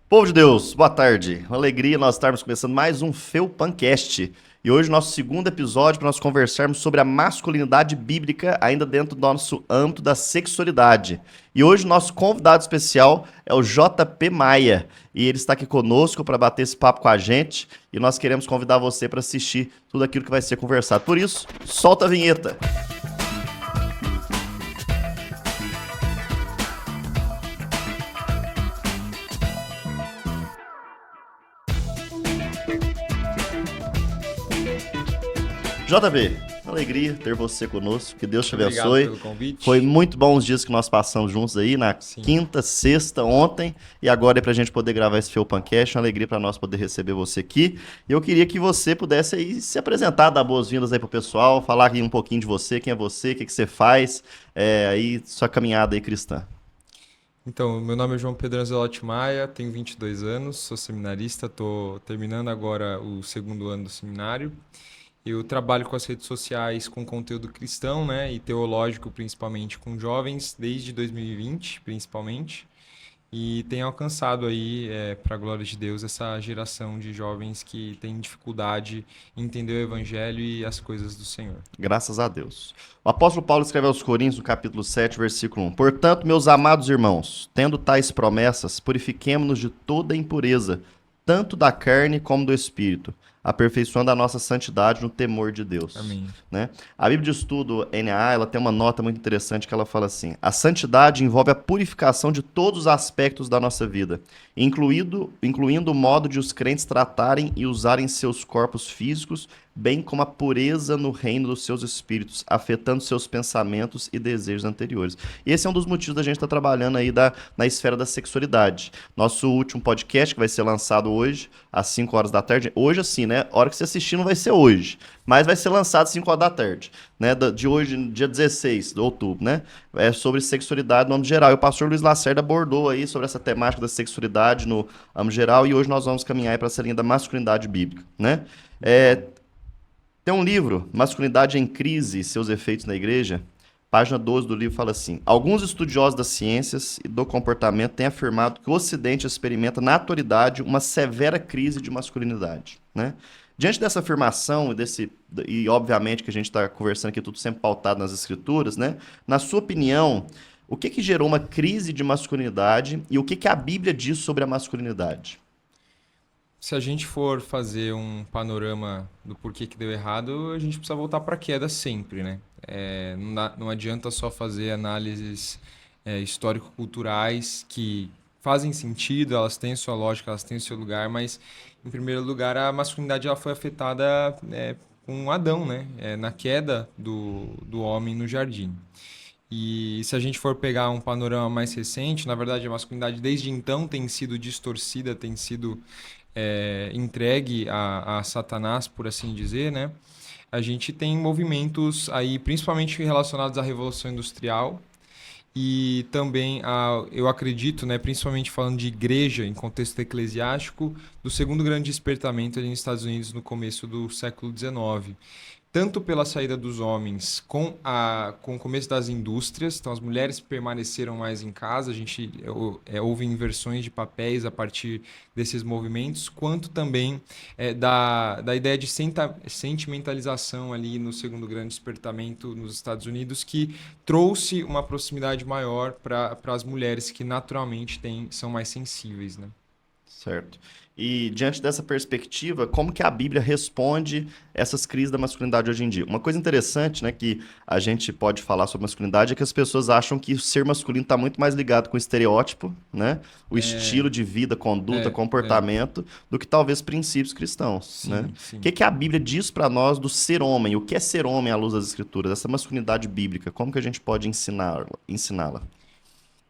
Povo de Deus, boa tarde. Uma alegria nós estarmos começando mais um Felpancast. E hoje nosso segundo episódio para nós conversarmos sobre a masculinidade bíblica ainda dentro do nosso âmbito da sexualidade. E hoje nosso convidado especial é o JP Maia. E ele está aqui conosco para bater esse papo com a gente. E nós queremos convidar você para assistir tudo aquilo que vai ser conversado. Por isso, solta a vinheta. JB, alegria ter você conosco, que Deus te Obrigado abençoe. pelo Foi convite. muito bom os dias que nós passamos juntos aí, na Sim. quinta, sexta, ontem, e agora é pra gente poder gravar esse Felpancast, uma alegria pra nós poder receber você aqui. E eu queria que você pudesse aí se apresentar, dar boas-vindas aí pro pessoal, falar aqui um pouquinho de você, quem é você, o que que você faz, aí sua caminhada aí cristã. Então, meu nome é João Pedro Anzelotti Maia, tenho 22 anos, sou seminarista, estou terminando agora o segundo ano do seminário. Eu trabalho com as redes sociais com conteúdo cristão, né, e teológico, principalmente com jovens, desde 2020, principalmente. E tenho alcançado aí, para a glória de Deus, essa geração de jovens que tem dificuldade em entender o Evangelho e as coisas do Senhor. Graças a Deus. O apóstolo Paulo escreve aos Coríntios, no capítulo 7, versículo 1. Portanto, meus amados irmãos, tendo tais promessas, purifiquemo-nos de toda impureza, tanto da carne como do espírito, aperfeiçoando a nossa santidade no temor de Deus. Amém. Né? A Bíblia de Estudo, NA, ela tem uma nota muito interessante que ela fala assim: a santidade envolve a purificação de todos os aspectos da nossa vida, incluindo o modo de os crentes tratarem e usarem seus corpos físicos, bem como a pureza no reino dos seus espíritos, afetando seus pensamentos e desejos anteriores. E esse é um dos motivos da gente estar trabalhando aí na esfera da sexualidade. Nosso último podcast, que vai ser lançado hoje, às 5 horas da tarde, hoje assim, né? A hora que você assistir não vai ser hoje, mas vai ser lançado às 5 horas da tarde, né? De hoje, dia 16 de outubro, né? É sobre sexualidade no âmbito geral. E o pastor Luiz Lacerda abordou aí sobre essa temática da sexualidade no âmbito geral, e hoje nós vamos caminhar para essa linha da masculinidade bíblica, né? Muito bom. Tem um livro, Masculinidade em Crise e Seus Efeitos na Igreja. Página 12 do livro fala assim: alguns estudiosos das ciências e do comportamento têm afirmado que o Ocidente experimenta na atualidade uma severa crise de masculinidade, né? Diante dessa afirmação e obviamente que a gente está conversando aqui tudo sempre pautado nas escrituras, né? Na sua opinião, o que que gerou uma crise de masculinidade e o que que a Bíblia diz sobre a masculinidade? Se a gente for fazer um panorama do porquê que deu errado, a gente precisa voltar para a queda sempre, né? Não adianta só fazer análises histórico-culturais que fazem sentido, elas têm sua lógica, elas têm seu lugar, mas, em primeiro lugar, a masculinidade ela foi afetada com Adão, né? Na queda do homem no jardim. E se a gente for pegar um panorama mais recente, na verdade a masculinidade desde então tem sido distorcida, tem sido entregue a Satanás, por assim dizer, né? A gente tem movimentos aí, principalmente relacionados à Revolução Industrial e também, eu acredito, né, principalmente falando de igreja em contexto eclesiástico, do segundo grande despertamento ali nos Estados Unidos no começo do século XIX. Tanto pela saída dos homens com o começo das indústrias, então as mulheres permaneceram mais em casa, a gente houve inversões de papéis a partir desses movimentos, quanto também da ideia de sentimentalização ali no segundo grande despertamento nos Estados Unidos, que trouxe uma proximidade maior para as mulheres que naturalmente são mais sensíveis, né? Certo. E diante dessa perspectiva, como que a Bíblia responde essas crises da masculinidade hoje em dia? Uma coisa interessante, né, que a gente pode falar sobre masculinidade é que as pessoas acham que o ser masculino está muito mais ligado com o estereótipo, né, o É, estilo de vida, conduta, é, comportamento, do que talvez princípios cristãos, né? sim, O sim. que que a Bíblia diz para nós do ser homem? O que é ser homem à luz das Escrituras? Essa masculinidade bíblica, como que a gente pode ensiná-la?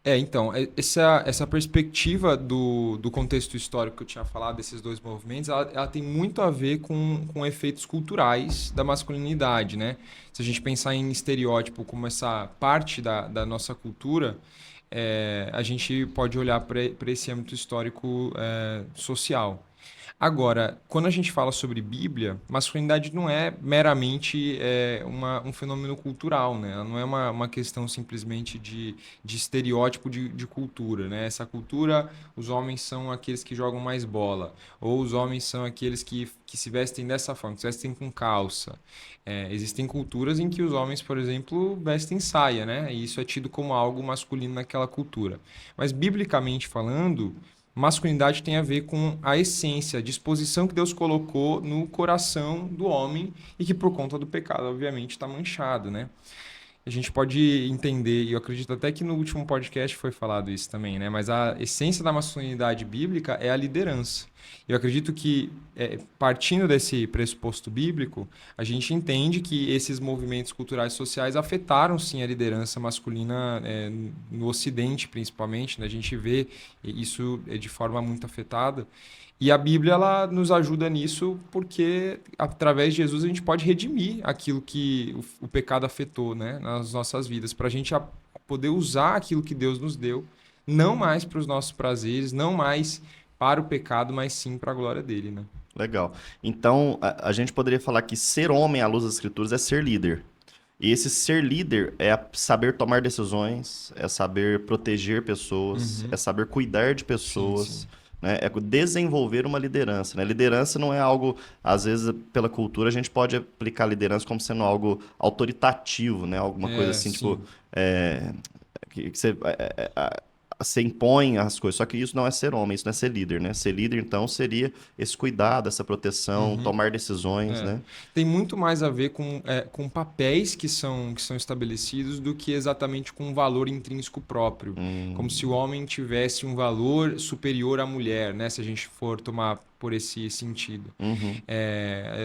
Então, essa perspectiva do contexto histórico que eu tinha falado, desses dois movimentos, ela tem muito a ver com efeitos culturais da masculinidade, né? Se a gente pensar em estereótipo como essa parte da nossa cultura, a gente pode olhar para esse âmbito histórico social. Agora, quando a gente fala sobre Bíblia, masculinidade não é meramente um fenômeno cultural, né? Ela não é uma questão simplesmente de estereótipo de cultura, né? Essa cultura, os homens são aqueles que jogam mais bola, ou os homens são aqueles que se vestem dessa forma, que se vestem com calça. Existem culturas em que os homens, por exemplo, vestem saia, né? E isso é tido como algo masculino naquela cultura. Mas, biblicamente falando, masculinidade tem a ver com a essência, a disposição que Deus colocou no coração do homem e que por conta do pecado, obviamente, está manchado, né? A gente pode entender, e eu acredito até que no último podcast foi falado isso também, né? Mas a essência da masculinidade bíblica é a liderança. Eu acredito que, partindo desse pressuposto bíblico, a gente entende que esses movimentos culturais e sociais afetaram, sim, a liderança masculina, no Ocidente, principalmente, né? A gente vê isso de forma muito afetada. E a Bíblia, ela nos ajuda nisso porque, através de Jesus, a gente pode redimir aquilo que o pecado afetou, né, nas nossas vidas, para a gente poder usar aquilo que Deus nos deu, não mais para os nossos prazeres, não mais para o pecado, mas sim para a glória dele, né? Legal. Então, a gente poderia falar que ser homem à luz das Escrituras é ser líder. E esse ser líder é saber tomar decisões, é saber proteger pessoas, Uhum. é saber cuidar de Sim, pessoas, sim. né? É desenvolver uma liderança, né? Liderança não é algo, às vezes, pela cultura, a gente pode aplicar a liderança como sendo algo autoritativo, né? Alguma coisa assim, tipo, Sim. é, que você, você impõe as coisas. Só que isso não é ser homem, isso não é ser líder, né? Ser líder, então, seria esse cuidado, essa proteção, Uhum. tomar decisões, É. né? Tem muito mais a ver com papéis que são estabelecidos do que exatamente com um valor intrínseco próprio. Como se o homem tivesse um valor superior à mulher, né? Se a gente for tomar por esse sentido. Uhum.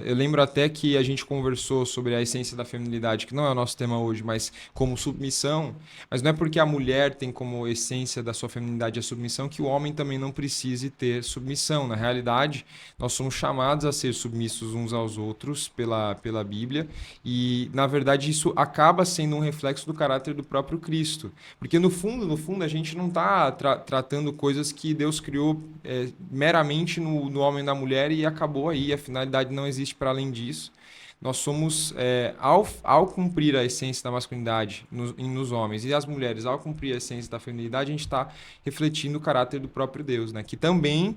Eu lembro até que a gente conversou sobre a essência da feminilidade, que não é o nosso tema hoje, mas como submissão. Mas não é porque a mulher tem como essência da sua feminilidade a submissão que o homem também não precise ter submissão. Na realidade, nós somos chamados a ser submissos uns aos outros pela Bíblia e, na verdade, isso acaba sendo um reflexo do caráter do próprio Cristo. Porque, no fundo, a gente não está tratando coisas que Deus criou meramente no homem e na mulher e acabou aí. A finalidade não existe para além disso. Nós somos, ao cumprir a essência da masculinidade nos homens e as mulheres, ao cumprir a essência da feminilidade, a gente está refletindo o caráter do próprio Deus, né? Que também,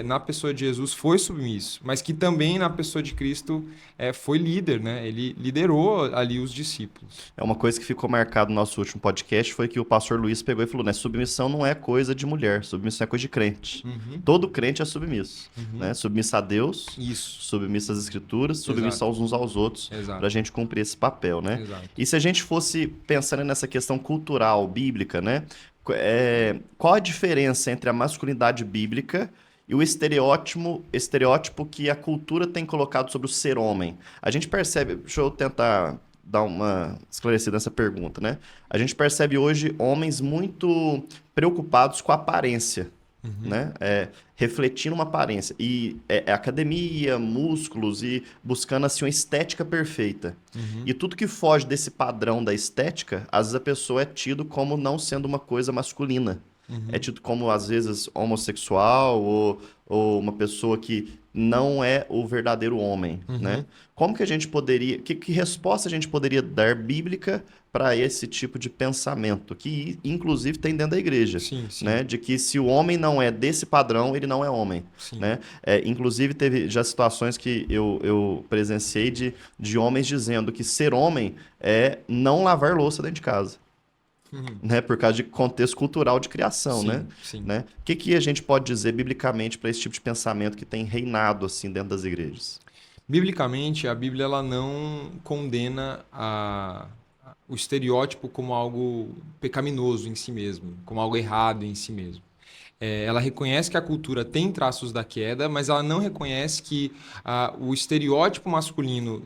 na pessoa de Jesus, foi submisso, mas que também, na pessoa de Cristo, foi líder, né? Ele liderou ali os discípulos. É uma coisa que ficou marcado no nosso último podcast, foi que o pastor Luiz pegou e falou, né? Submissão não é coisa de mulher, submissão é coisa de crente. Uhum, Todo crente é submisso, uhum. né? Submisso a Deus, Isso, submisso às escrituras, submisso exato, aos uns aos outros, para a exato, gente cumprir esse papel, né? exato. E se a gente fosse pensando nessa questão cultural, bíblica, né? Qual a diferença entre a masculinidade bíblica e o estereótipo que a cultura tem colocado sobre o ser homem? A gente percebe, deixa eu tentar dar uma esclarecida nessa pergunta, né? A gente percebe hoje homens muito preocupados com a aparência, Uhum, né? Refletindo uma aparência. E é academia, músculos e buscando assim uma estética perfeita. uhum, E tudo que foge desse padrão da estética, às vezes a pessoa é tido como não sendo uma coisa masculina. É uhum, tido como, às vezes, homossexual ou uma pessoa que não é o verdadeiro homem, né? uhum. Como que a gente poderia... Que resposta a gente poderia dar bíblica para esse tipo de pensamento? Que, inclusive, tem dentro da igreja, Sim, sim, né? De que se o homem não é desse padrão, ele não é homem, sim. né? Inclusive, teve já situações que eu presenciei de homens dizendo que ser homem é não lavar louça dentro de casa. Uhum. Né, por causa de contexto cultural de criação, né? Sim, sim. Né? O que a gente pode dizer biblicamente para esse tipo de pensamento que tem reinado assim dentro das igrejas? Biblicamente, a Bíblia ela não condena o estereótipo como algo pecaminoso em si mesmo, como algo errado em si mesmo. Ela reconhece que a cultura tem traços da queda, mas ela não reconhece que o estereótipo masculino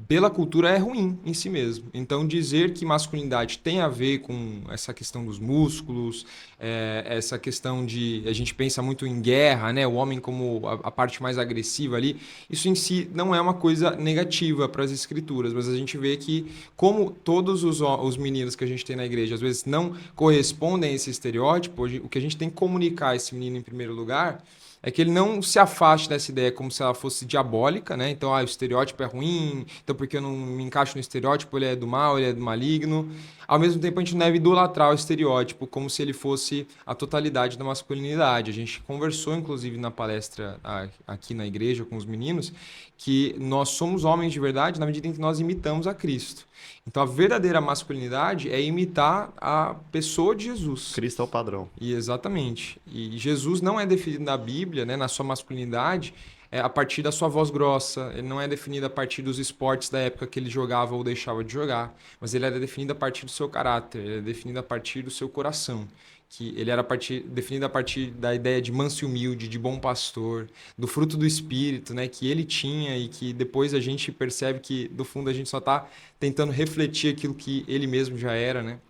pela cultura é ruim em si mesmo. Então, dizer que masculinidade tem a ver com essa questão dos músculos, essa questão de... A gente pensa muito em guerra, né? O homem como a parte mais agressiva ali. Isso em si não é uma coisa negativa para as escrituras, mas a gente vê que, como todos os meninos que a gente tem na igreja, às vezes não correspondem a esse estereótipo, o que a gente tem que comunicar a esse menino, em primeiro lugar, é que ele não se afaste dessa ideia como se ela fosse diabólica, né? Então, o estereótipo é ruim, então porque eu não me encaixo no estereótipo, ele é do mal, ele é do maligno. Ao mesmo tempo, a gente não deve idolatrar o estereótipo como se ele fosse a totalidade da masculinidade. A gente conversou, inclusive, na palestra aqui na igreja com os meninos, que nós somos homens de verdade na medida em que nós imitamos a Cristo. Então, a verdadeira masculinidade é imitar a pessoa de Jesus. Cristo é o padrão. E exatamente. E Jesus não é definido na Bíblia, né, na sua masculinidade, a partir da sua voz grossa. Ele não é definido a partir dos esportes da época que ele jogava ou deixava de jogar. Mas ele era definido a partir do seu caráter. Ele é definido a partir do seu coração. Que ele era definido a partir da ideia de manso e humilde, de bom pastor, do fruto do Espírito, né, que ele tinha e que depois a gente percebe que, no fundo, a gente só está tentando refletir aquilo que ele mesmo já era, né?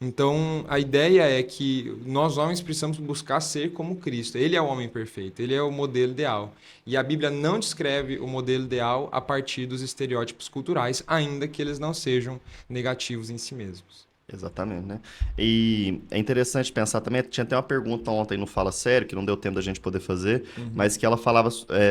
Então, a ideia é que nós homens precisamos buscar ser como Cristo. Ele é o homem perfeito, ele é o modelo ideal. E a Bíblia não descreve o modelo ideal a partir dos estereótipos culturais, ainda que eles não sejam negativos em si mesmos. Exatamente, né? E é interessante pensar também, tinha até uma pergunta ontem no Fala Sério, que não deu tempo da gente poder fazer, mas que ela falava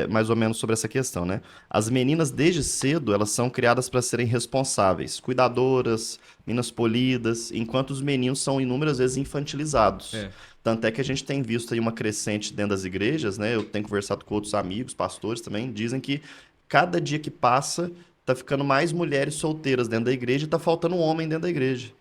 mais ou menos sobre essa questão, né? As meninas, desde cedo, elas são criadas para serem responsáveis, cuidadoras, meninas polidas, enquanto os meninos são inúmeras vezes infantilizados. É. Tanto é que a gente tem visto aí uma crescente dentro das igrejas, né? Eu tenho conversado com outros amigos, pastores também, dizem que cada dia que passa, tá ficando mais mulheres solteiras dentro da igreja e tá faltando um homem dentro da igreja.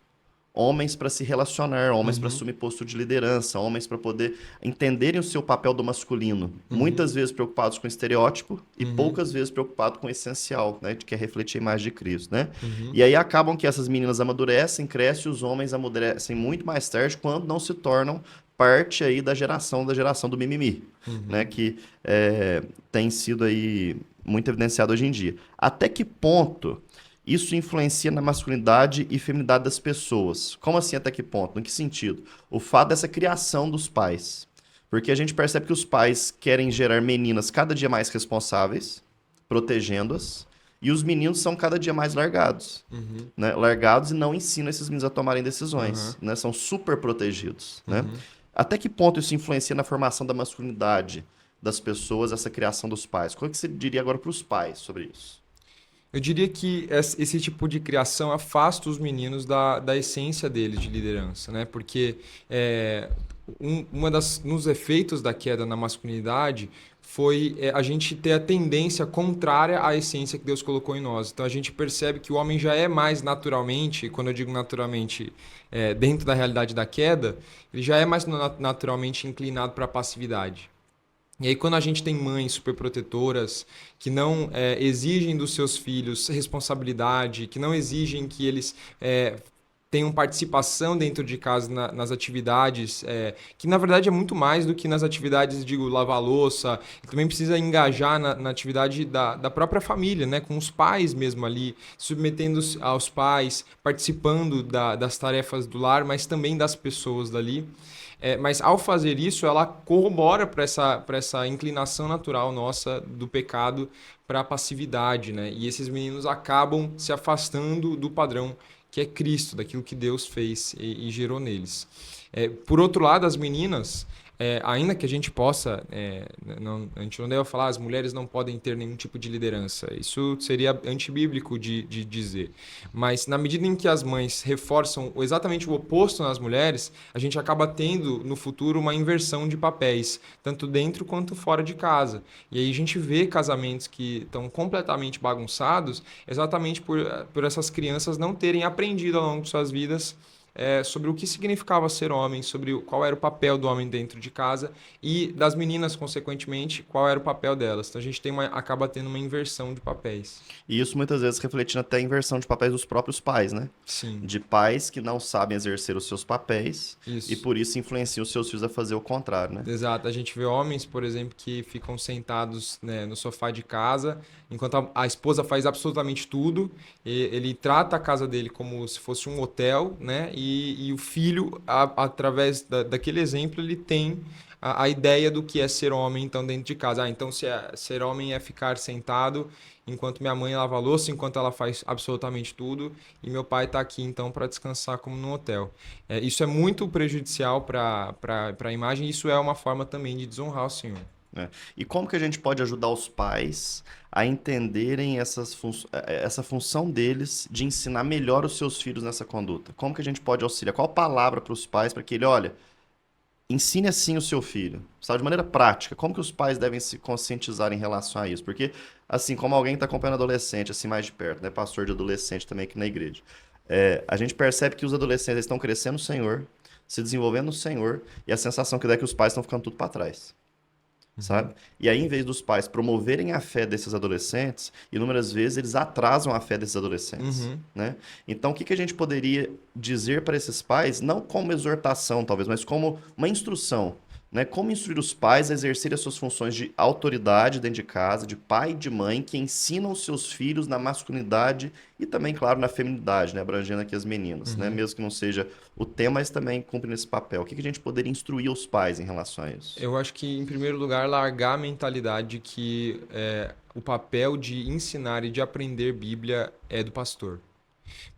Homens para se relacionar, homens para assumir postura de liderança, homens para poder entenderem o seu papel do masculino. Muitas vezes preocupados com o estereótipo e poucas vezes preocupados com o essencial, né? De que é refletir a imagem de Cristo, né? E aí acabam que essas meninas amadurecem, crescem, e os homens amadurecem muito mais tarde quando não se tornam parte aí da geração do mimimi, né? Que tem sido aí muito evidenciado hoje em dia. Até que ponto isso influencia na masculinidade e feminilidade das pessoas? Como assim, até que ponto? Em que sentido? O fato dessa criação dos pais. Porque a gente percebe que os pais querem gerar meninas cada dia mais responsáveis, protegendo-as, e os meninos são cada dia mais largados. Né? Largados e não ensinam esses meninos a tomarem decisões. Né? São super protegidos. Né? Até que ponto isso influencia na formação da masculinidade das pessoas, essa criação dos pais? O que você diria agora para os pais sobre isso? Eu diria que esse tipo de criação afasta os meninos da essência deles de liderança, né? Porque nos efeitos da queda na masculinidade foi a gente ter a tendência contrária à essência que Deus colocou em nós. Então a gente percebe que o homem já é mais naturalmente, quando eu digo naturalmente, dentro da realidade da queda, ele já é mais naturalmente inclinado para a passividade. E aí, quando a gente tem mães superprotetoras que não exigem dos seus filhos responsabilidade, que não exigem que eles tenham participação dentro de casa nas atividades, que na verdade é muito mais do que nas atividades, digo, lavar a louça, também precisa engajar na atividade da própria família, né? Com os pais mesmo ali, submetendo aos pais, participando das tarefas do lar, mas também das pessoas dali. Mas ao fazer isso, ela corrobora para essa inclinação natural nossa do pecado para a passividade, né? E esses meninos acabam se afastando do padrão que é Cristo, daquilo que Deus fez e gerou neles. Por outro lado, as meninas, ainda que a gente possa, a gente não deve falar as mulheres não podem ter nenhum tipo de liderança, isso seria antibíblico de dizer, mas na medida em que as mães reforçam exatamente o oposto nas mulheres, a gente acaba tendo no futuro uma inversão de papéis, tanto dentro quanto fora de casa, e aí a gente vê casamentos que estão completamente bagunçados exatamente por essas crianças não terem aprendido ao longo de suas vidas sobre o que significava ser homem, sobre qual era o papel do homem dentro de casa e das meninas, consequentemente, qual era o papel delas. Então a gente acaba tendo uma inversão de papéis. E isso muitas vezes refletindo até a inversão de papéis dos próprios pais, né? Sim, De pais que não sabem exercer os seus papéis e isso. por isso influenciam os seus filhos a fazer o contrário, né? Exato. A gente vê homens, por exemplo, que ficam sentados, né, no sofá de casa, enquanto a esposa faz absolutamente tudo. Ele trata a casa dele como se fosse um hotel, né? E o filho, através daquele exemplo, ele tem a ideia do que é ser homem, então, dentro de casa. Ah, então, ser homem é ficar sentado enquanto minha mãe lava a louça, enquanto ela faz absolutamente tudo, e meu pai está aqui, então, para descansar como num hotel. Isso é muito prejudicial para a imagem, e isso é uma forma também de desonrar o Senhor. Né? E como que a gente pode ajudar os pais a entenderem essa função deles de ensinar melhor os seus filhos nessa conduta? Como que a gente pode auxiliar? Qual palavra para os pais para que ele, olha, ensine assim o seu filho, sabe, de maneira prática. Como que os pais devem se conscientizar em relação a isso? Porque, assim, como alguém está acompanhando adolescente, assim, mais de perto, né? Pastor de adolescente também aqui na igreja. A gente percebe que os adolescentes estão crescendo no Senhor, se desenvolvendo no Senhor, e a sensação que dá é que os pais estão ficando tudo para trás. Sabe? E aí, em vez dos pais promoverem a fé desses adolescentes, inúmeras vezes eles atrasam a fé desses adolescentes, Uhum. né? Então, o que que a gente poderia dizer para esses pais, não como exortação, talvez, mas como uma instrução, né? Como instruir os pais a exercerem as suas funções de autoridade dentro de casa, de pai e de mãe, que ensinam os seus filhos na masculinidade e também, claro, na feminidade, né? Abrangendo aqui as meninas, né? Uhum. Mesmo que não seja o tema, mas também cumpre esse papel. O que que a gente poderia instruir os pais em relação a isso? Eu acho que, em primeiro lugar, largar a mentalidade de que o papel de ensinar e de aprender Bíblia é do pastor.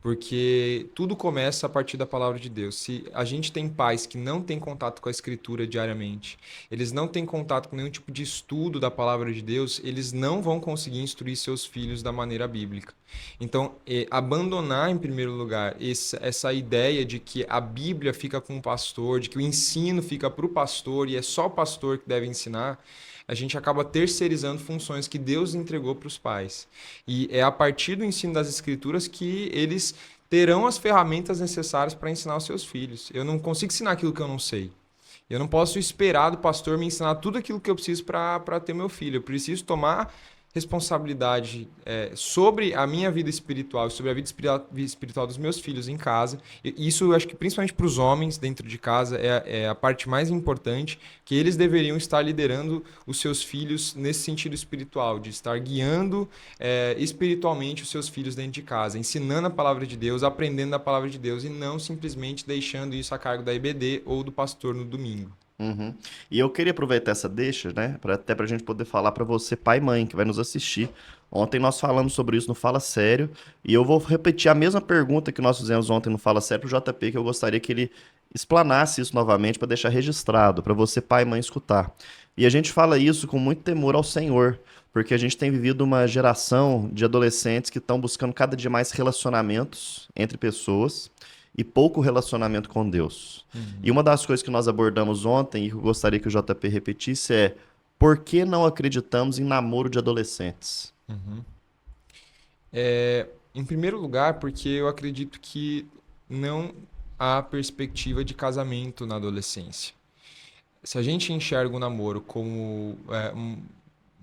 Porque tudo começa a partir da palavra de Deus. Se a gente tem pais que não têm contato com a escritura diariamente, eles não têm contato com nenhum tipo de estudo da palavra de Deus, eles não vão conseguir instruir seus filhos da maneira bíblica. Então, abandonar em primeiro lugar essa ideia de que a Bíblia fica com o pastor, de que o ensino fica para o pastor e é só o pastor que deve ensinar, a gente acaba terceirizando funções que Deus entregou para os pais. E é a partir do ensino das escrituras que eles terão as ferramentas necessárias para ensinar os seus filhos. Eu não consigo ensinar aquilo que eu não sei. Eu não posso esperar do pastor me ensinar tudo aquilo que eu preciso para ter meu filho. Eu preciso tomar responsabilidade sobre a minha vida espiritual, sobre a vida espiritual dos meus filhos em casa. E isso eu acho que principalmente para os homens dentro de casa é a parte mais importante, que eles deveriam estar liderando os seus filhos nesse sentido espiritual, de estar guiando espiritualmente os seus filhos dentro de casa, ensinando a palavra de Deus, aprendendo a palavra de Deus e não simplesmente deixando isso a cargo da IBD ou do pastor no domingo. Uhum. E eu queria aproveitar essa deixa, né, até pra gente poder falar pra você, pai e mãe, que vai nos assistir. Ontem nós falamos sobre isso no Fala Sério, e eu vou repetir a mesma pergunta que nós fizemos ontem no Fala Sério pro JP, que eu gostaria que ele explanasse isso novamente para deixar registrado, para você, pai e mãe, escutar. E a gente fala isso com muito temor ao Senhor, porque a gente tem vivido uma geração de adolescentes que estão buscando cada dia mais relacionamentos entre pessoas e pouco relacionamento com Deus. E Uhum. uma das coisas que nós abordamos ontem, e que eu gostaria que o JP repetisse, é por que não acreditamos em namoro de adolescentes? Uhum. Em primeiro lugar, porque eu acredito que não há perspectiva de casamento na adolescência. Se a gente enxerga o namoro como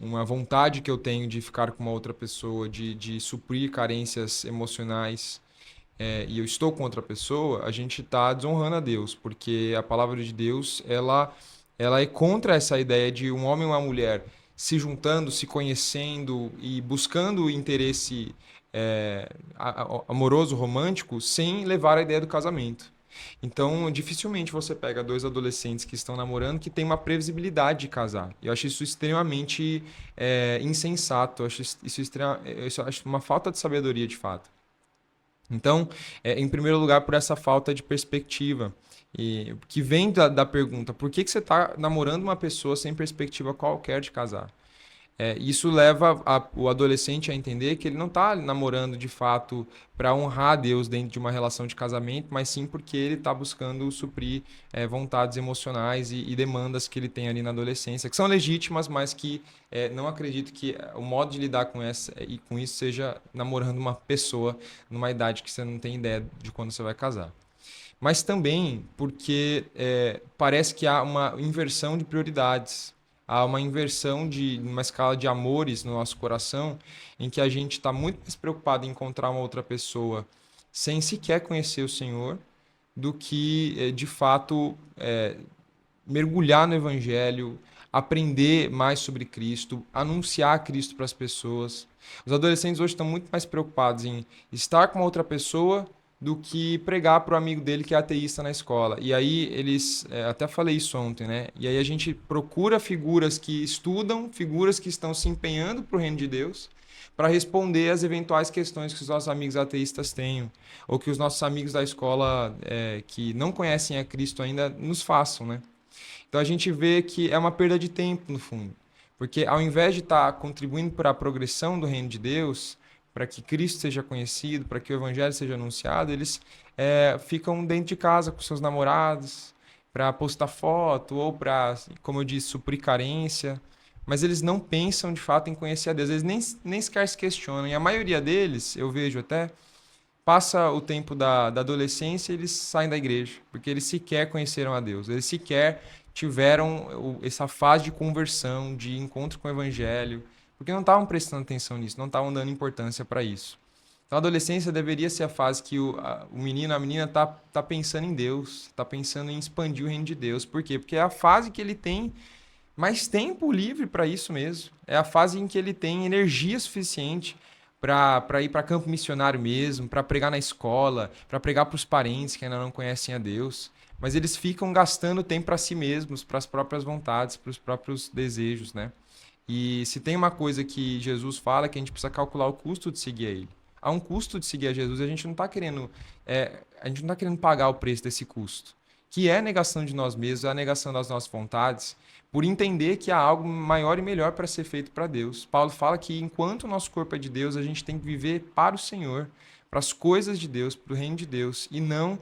uma vontade que eu tenho de ficar com uma outra pessoa, de suprir carências emocionais, e eu estou com outra pessoa, a gente está desonrando a Deus, porque a palavra de Deus, ela é contra essa ideia de um homem e uma mulher se juntando, se conhecendo e buscando o interesse amoroso, romântico, sem levar a ideia do casamento. Então, dificilmente você pega dois adolescentes que estão namorando que têm uma previsibilidade de casar. Eu acho isso extremamente insensato. Eu acho isso acho uma falta de sabedoria, de fato. Então, em primeiro lugar, por essa falta de perspectiva. E, que vem da pergunta: por que você está namorando uma pessoa sem perspectiva qualquer de casar? Isso leva o adolescente a entender que ele não está namorando de fato para honrar a Deus dentro de uma relação de casamento, mas sim porque ele está buscando suprir vontades emocionais e demandas que ele tem ali na adolescência, que são legítimas, mas que não acredito que o modo de lidar com isso seja namorando uma pessoa numa idade que você não tem ideia de quando você vai casar. mas também porque parece que há uma inversão de prioridades. Há uma inversão de uma escala de amores no nosso coração, em que a gente está muito mais preocupado em encontrar uma outra pessoa sem sequer conhecer o Senhor, do que, de fato, mergulhar no Evangelho, aprender mais sobre Cristo, anunciar Cristo para as pessoas. Os adolescentes hoje estão muito mais preocupados em estar com uma outra pessoa do que pregar para o amigo dele que é ateísta na escola. E aí eles, até falei isso ontem, né? E aí a gente procura figuras que estudam, figuras que estão se empenhando para o reino de Deus, para responder às eventuais questões que os nossos amigos ateístas tenham, ou que os nossos amigos da escola que não conhecem a Cristo ainda nos façam, né? Então a gente vê que é uma perda de tempo, no fundo. Porque ao invés de estar contribuindo para a progressão do reino de Deus, para que Cristo seja conhecido, para que o evangelho seja anunciado, eles ficam dentro de casa com seus namorados, para postar foto ou para, como eu disse, suprir carência. Mas eles não pensam de fato em conhecer a Deus, eles nem sequer se questionam. E a maioria deles, eu vejo até, passa o tempo da adolescência e eles saem da igreja, porque eles sequer conheceram a Deus, eles sequer tiveram essa fase de conversão, de encontro com o evangelho, porque não estavam prestando atenção nisso, não estavam dando importância para isso. Então a adolescência deveria ser a fase que o menino, a menina tá pensando em Deus, está pensando em expandir o reino de Deus. Por quê? Porque é a fase que ele tem mais tempo livre para isso mesmo. É a fase em que ele tem energia suficiente para ir para campo missionário mesmo, para pregar na escola, para pregar para os parentes que ainda não conhecem a Deus. Mas eles ficam gastando tempo para si mesmos, para as próprias vontades, para os próprios desejos, né? E se tem uma coisa que Jesus fala, é que a gente precisa calcular o custo de seguir a Ele. Há um custo de seguir a Jesus e a gente não está querendo pagar o preço desse custo, que é a negação de nós mesmos, é a negação das nossas vontades, por entender que há algo maior e melhor para ser feito para Deus. Paulo fala que enquanto o nosso corpo é de Deus, a gente tem que viver para o Senhor, para as coisas de Deus, para o reino de Deus, e não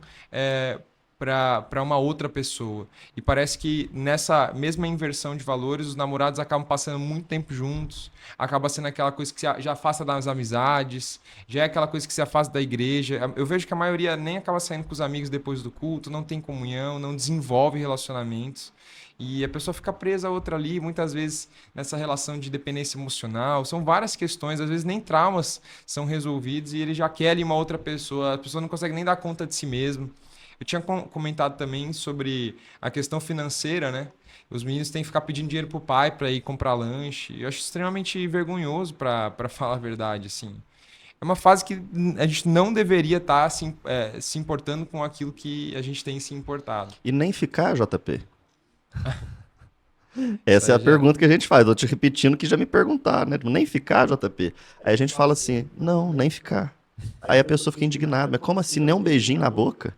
para uma outra pessoa. E parece que nessa mesma inversão de valores, os namorados acabam passando muito tempo juntos, acaba sendo aquela coisa que já afasta das amizades, já é aquela coisa que se afasta da igreja. Eu vejo que a maioria nem acaba saindo com os amigos depois do culto, não tem comunhão, não desenvolve relacionamentos. E a pessoa fica presa a outra ali, muitas vezes nessa relação de dependência emocional. São várias questões, às vezes nem traumas são resolvidos e ele já quer ali uma outra pessoa. A pessoa não consegue nem dar conta de si mesmo. Eu tinha comentado também sobre a questão financeira, né? Os meninos têm que ficar pedindo dinheiro pro pai para ir comprar lanche. Eu acho extremamente vergonhoso, para falar a verdade, assim. É uma fase que a gente não deveria estar se importando com aquilo que a gente tem se importado. E nem ficar, JP. Isso Essa é aí a já... pergunta que a gente faz. Eu tô te repetindo que já me perguntaram, né? Tipo, nem ficar, JP. Aí a gente fala assim, não, nem ficar. Aí a pessoa fica indignada, mas como assim, nem um beijinho na boca?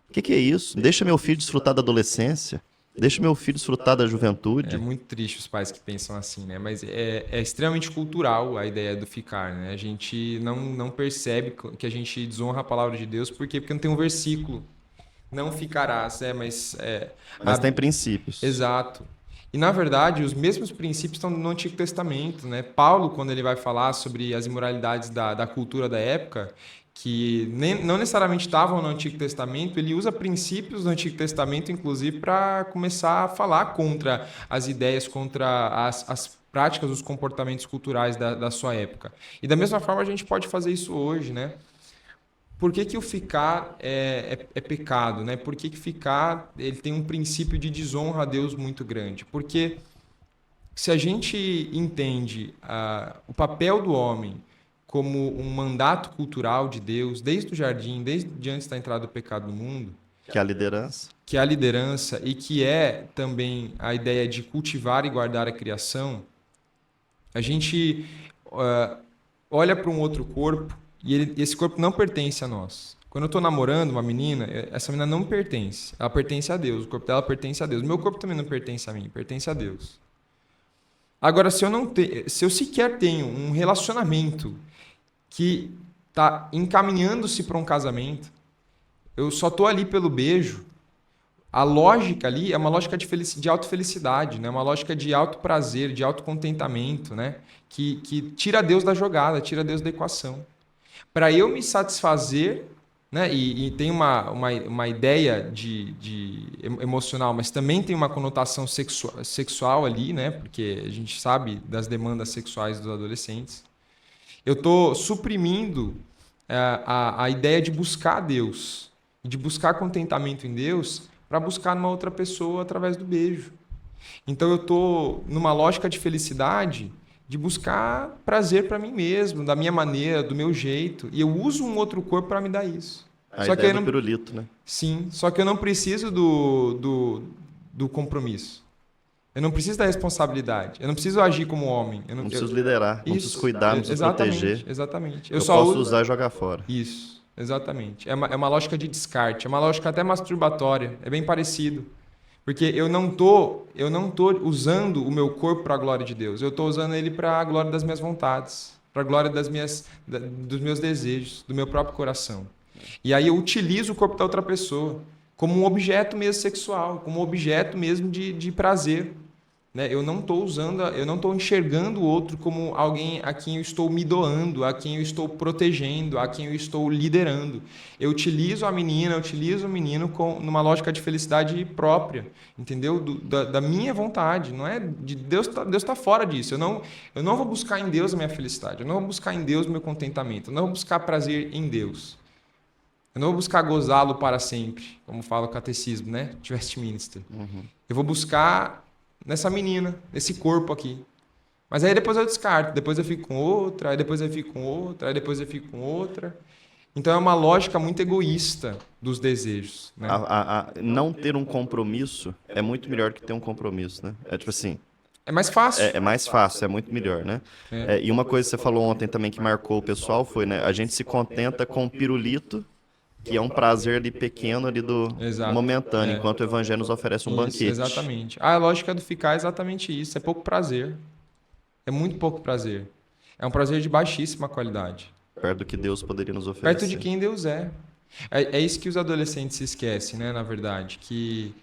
O que é isso? Deixa meu filho desfrutar da adolescência. Deixa meu filho desfrutar da É juventude. muito triste os pais que pensam assim, né? Mas é extremamente cultural a ideia do ficar, né? A gente não percebe que a gente desonra a palavra de Deus, por quê? Porque não tem um versículo. Não ficarás, mas... Mas tem princípios. Exato. E, na verdade, os mesmos princípios estão no Antigo Testamento, né? Paulo, quando ele vai falar sobre as imoralidades da cultura da época, que não necessariamente estavam no Antigo Testamento, ele usa princípios do Antigo Testamento, inclusive, para começar a falar contra as ideias, contra as práticas, os comportamentos culturais da sua época. E, da mesma forma, a gente pode fazer isso hoje, né? Por que o ficar é pecado, né? Por que ficar ele tem um princípio de desonra a Deus muito grande? Porque se a gente entende o papel do homem como um mandato cultural de Deus, desde o jardim, desde antes da entrada do pecado no mundo, Que é a liderança. que é a liderança e que é também a ideia de cultivar e guardar a criação, a gente olha para um outro corpo e esse corpo não pertence a nós. Quando eu estou namorando uma menina, essa menina não me pertence. Ela pertence a Deus. O corpo dela pertence a Deus. O meu corpo também não pertence a mim, pertence a Deus. Agora, se eu sequer tenho um relacionamento que está encaminhando-se para um casamento, eu só estou ali pelo beijo, a lógica ali é uma lógica de autofelicidade, né? Uma lógica de autoprazer, de autocontentamento, né? Que tira Deus da jogada, tira Deus da equação. Para eu me satisfazer né? E tem uma ideia emocional, mas também tem uma conotação sexual ali, né? Porque a gente sabe das demandas sexuais dos adolescentes. Eu estou suprimindo a ideia de buscar Deus, de buscar contentamento em Deus para buscar numa outra pessoa através do beijo. Então eu estou numa lógica de felicidade de buscar prazer para mim mesmo, da minha maneira, do meu jeito, e eu uso um outro corpo para me dar isso. A Só que ideia eu do não, pirulito, né? sim, só que eu não preciso do compromisso. Eu não preciso da responsabilidade. Eu não preciso agir como homem. Eu não, Não eu- preciso liderar, não preciso isso, cuidar, não preciso proteger. exatamente, exatamente. Eu Eu só posso uso usar e jogar fora. isso, exatamente. É uma lógica de descarte, é uma lógica até masturbatória, é bem parecido. Porque eu não tô usando o meu corpo para a glória de Deus. Eu estou usando ele para a glória das minhas vontades, para a glória dos meus desejos, do meu próprio coração. E aí eu utilizo o corpo da outra pessoa como um objeto mesmo sexual, como um objeto mesmo de prazer, né? Eu não estou enxergando o outro como alguém a quem eu estou me doando, a quem eu estou protegendo, a quem eu estou liderando. Eu utilizo a menina, eu utilizo o menino numa lógica de felicidade própria, entendeu? Da minha vontade, não é de Deus. Deus tá fora disso. Eu não vou buscar em Deus a minha felicidade. Eu não vou buscar em Deus o meu contentamento. Eu não vou buscar prazer em Deus. Eu não vou buscar gozá-lo para sempre, como fala o catecismo, né? De Westminster. Eu vou buscar nessa menina, nesse corpo aqui. Mas aí depois eu descarto, depois eu fico com outra, aí depois eu fico com outra, aí depois eu fico com outra. Então é uma lógica muito egoísta dos desejos, né? Não ter um compromisso é muito melhor que ter um compromisso, né? É tipo assim, É mais fácil. é mais fácil, é muito melhor, né? É, E uma coisa que você falou ontem também que marcou o pessoal foi, né? A gente se contenta com o pirulito, que é um prazer ali pequeno ali do exato. momentâneo, É, enquanto o evangelho nos oferece um isso, banquete. exatamente. A lógica do ficar é exatamente isso. É pouco prazer. É muito pouco prazer. É um prazer de baixíssima qualidade. Perto do que Deus poderia nos Perto de oferecer. quem Deus é. É isso que os adolescentes se esquecem, né? Na verdade, que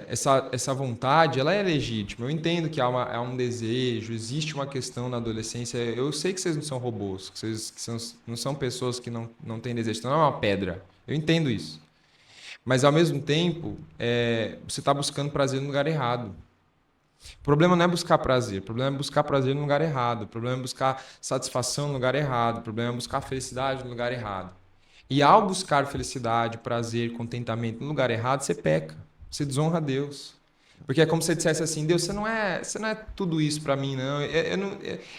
essa vontade, ela é legítima. Eu entendo que há um desejo, existe uma questão na adolescência. Eu sei que vocês não são robôs, que não são pessoas que não têm desejo. Então não é uma pedra. Eu entendo isso. Mas, ao mesmo tempo, você está buscando prazer no lugar errado. O problema não é buscar prazer, o problema é buscar prazer no lugar errado, o problema é buscar satisfação no lugar errado, o problema é buscar felicidade no lugar errado. E ao buscar felicidade, prazer, contentamento no lugar errado, você peca, você desonra a Deus. Porque é como se você dissesse assim, Deus, você não é tudo isso para mim, não.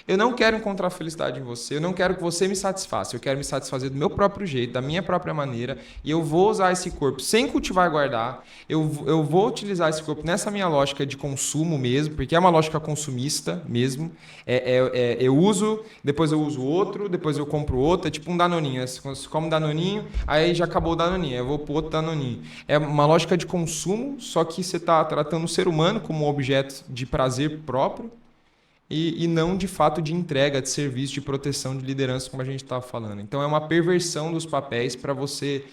Eu não quero encontrar felicidade em você, eu não quero que você me satisfaça, eu quero me satisfazer do meu próprio jeito, da minha própria maneira, e eu vou usar esse corpo sem cultivar e guardar, eu vou utilizar esse corpo nessa minha lógica de consumo mesmo, porque é uma lógica consumista mesmo. Eu uso, depois eu uso outro, depois eu compro outro, é tipo um danoninho, né? Você come um danoninho, aí já acabou o danoninho, eu vou pro outro danoninho. É uma lógica de consumo, só que você está tratando o ser humano como um objeto de prazer próprio e não de fato de entrega, de serviço, de proteção, de liderança, como a gente estava falando. Então é uma perversão dos papéis para você,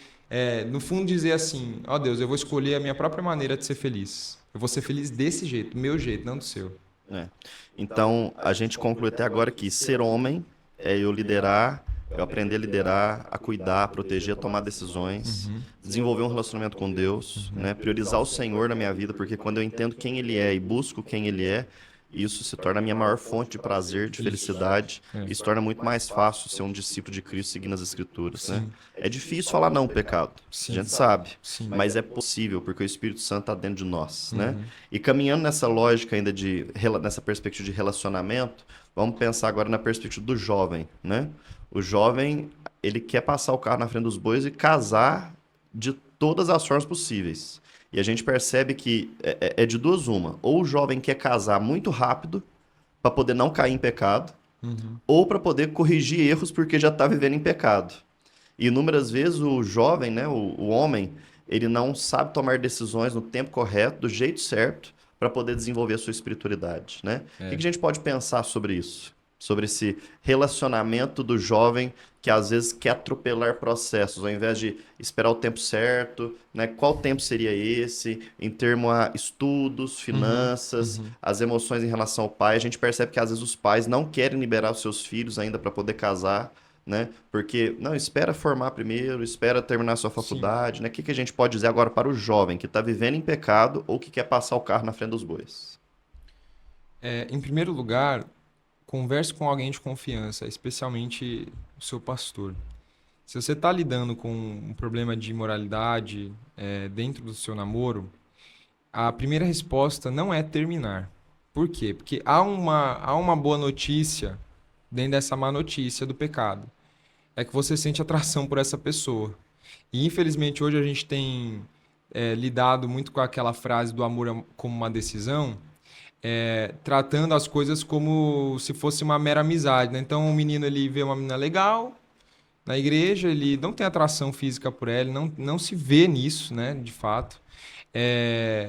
no fundo, dizer assim: ó Deus, eu vou escolher a minha própria maneira de ser feliz. Eu vou ser feliz desse jeito, do meu jeito, não do seu. Né? Então, a gente conclui até agora que ser homem é eu liderar, eu aprender a liderar, a cuidar, a proteger, a tomar decisões, desenvolver um relacionamento com Deus, né? Priorizar o Senhor na minha vida, porque quando eu entendo quem Ele é e busco quem Ele é, isso se torna a minha maior fonte de prazer, de felicidade, e se torna muito mais fácil ser um discípulo de Cristo seguindo as Escrituras, né? É difícil falar não, pecado, a gente sabe, Sim. mas é possível, porque o Espírito Santo está dentro de nós, né? E caminhando nessa lógica ainda nessa perspectiva de relacionamento, vamos pensar agora na perspectiva do jovem, né? O jovem, ele quer passar o carro na frente dos bois e casar de todas as formas possíveis. E a gente percebe que é de duas uma. Ou o jovem quer casar muito rápido para poder não cair em pecado, ou para poder corrigir erros porque já está vivendo em pecado. E inúmeras vezes o jovem, né, o homem, ele não sabe tomar decisões no tempo correto, do jeito certo, para poder desenvolver a sua espiritualidade, né? O que a gente pode pensar sobre isso? Sobre esse relacionamento do jovem que às vezes quer atropelar processos, ao invés de esperar o tempo certo, né? Qual tempo seria esse, em termos a estudos, finanças, as emoções em relação ao pai. A gente percebe que às vezes os pais não querem liberar os seus filhos ainda para poder casar, né? Porque, não, espera formar primeiro, espera terminar sua Sim. faculdade, né? O que que a gente pode dizer agora para o jovem que está vivendo em pecado ou que quer passar o carro na frente dos bois? Em primeiro lugar, converse com alguém de confiança, especialmente o seu pastor. Se você está lidando com um problema de imoralidade dentro do seu namoro, a primeira resposta não é terminar. Por quê? Porque há uma boa notícia dentro dessa má notícia do pecado. É que você sente atração por essa pessoa. E infelizmente hoje a gente tem lidado muito com aquela frase do amor como uma decisão, tratando as coisas como se fosse uma mera amizade, né? Então o menino ele vê uma menina legal na igreja, ele não tem atração física por ela, não se vê nisso, né? De fato.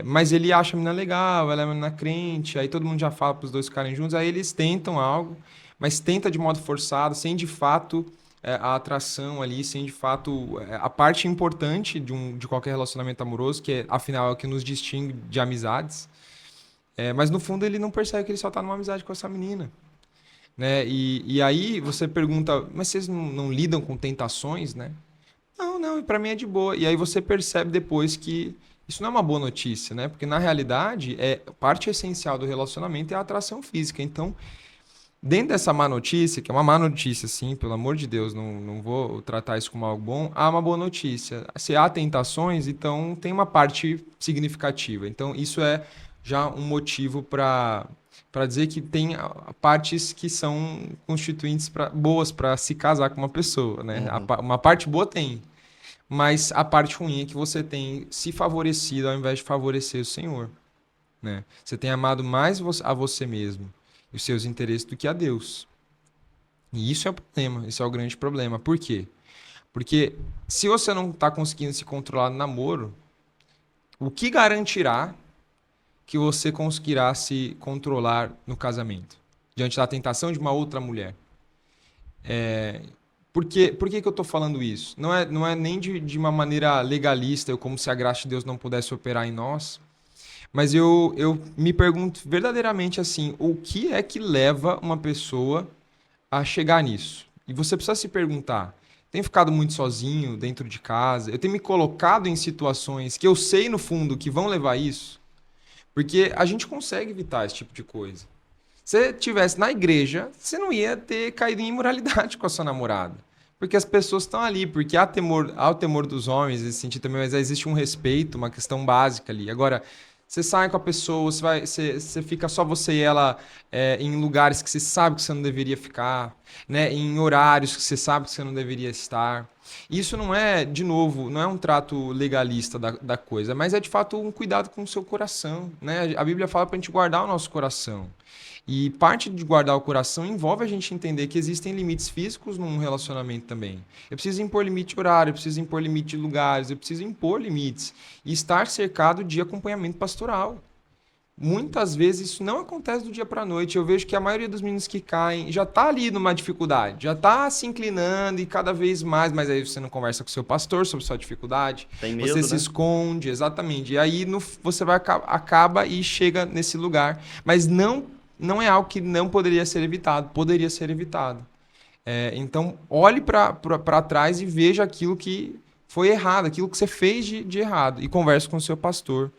Mas ele acha a menina legal, ela é uma menina crente, aí todo mundo já fala para os dois ficarem juntos, aí eles tentam algo, mas tenta de modo forçado, sem de fato a atração ali, sem de fato a parte importante de qualquer relacionamento amoroso, que afinal é o que nos distingue de amizades. Mas no fundo ele não percebe que ele só está numa amizade com essa menina, né? E aí você pergunta, mas vocês não lidam com tentações, né? Não, não, para mim é de boa. E aí você percebe depois que isso não é uma boa notícia, né? Porque na realidade, parte essencial do relacionamento é a atração física. Então, dentro dessa má notícia, que é uma má notícia, sim, pelo amor de Deus, não vou tratar isso como algo bom, há uma boa notícia. Se há tentações, então tem uma parte significativa. Então, isso é já um motivo para dizer que tem partes que são constituintes boas para se casar com uma pessoa, né? Uhum. Uma parte boa tem, mas a parte ruim é que você tem se favorecido ao invés de favorecer o Senhor, né? Você tem amado mais a você mesmo e os seus interesses do que a Deus. E isso é o problema, isso é o grande problema. Por quê? Porque se você não está conseguindo se controlar no namoro, o que garantirá que você conseguirá se controlar no casamento? Diante da tentação de uma outra mulher. Por que que eu estou falando isso? Não é nem de uma maneira legalista, como se a graça de Deus não pudesse operar em nós, mas eu me pergunto verdadeiramente assim, o que é que leva uma pessoa a chegar nisso? E você precisa se perguntar, tenho ficado muito sozinho dentro de casa? Eu tenho me colocado em situações que eu sei no fundo que vão levar a isso? Porque a gente consegue evitar esse tipo de coisa. Se você estivesse na igreja, você não ia ter caído em imoralidade com a sua namorada. Porque as pessoas estão ali, porque há o temor dos homens nesse sentido também, mas existe um respeito, uma questão básica ali. Agora, você sai com a pessoa, você fica só você e ela em lugares que você sabe que você não deveria ficar, né? Em horários que você sabe que você não deveria estar. Isso não é, de novo, não é um trato legalista da coisa, mas é de fato um cuidado com o seu coração, né? A Bíblia fala para a gente guardar o nosso coração. E parte de guardar o coração envolve a gente entender que existem limites físicos num relacionamento também. Eu preciso impor limite de horário, eu preciso impor limite de lugares, eu preciso impor limites. E estar cercado de acompanhamento pastoral. Muitas vezes isso não acontece do dia para a noite. Eu vejo que a maioria dos meninos que caem já está ali numa dificuldade, já está se inclinando e cada vez mais, mas aí você não conversa com o seu pastor sobre sua dificuldade, Tem você medo, se né? esconde, exatamente. E aí você vai acaba e chega nesse lugar, mas não é algo que não poderia ser evitado, poderia ser evitado. Então, olhe para trás e veja aquilo que foi errado, aquilo que você fez de errado e converse com o seu pastor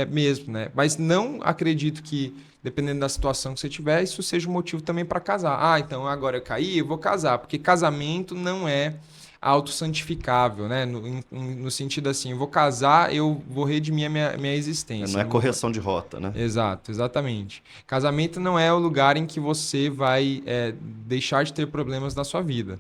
mesmo, né? Mas não acredito que, dependendo da situação que você tiver, isso seja um motivo também para casar. Ah, então agora eu caí, eu vou casar, porque casamento não é autossantificável, né? No sentido assim, eu vou casar, eu vou redimir a minha existência. Não é Não vou correção de rota, né? Exato, exatamente. Casamento não é o lugar em que você vai deixar de ter problemas na sua vida,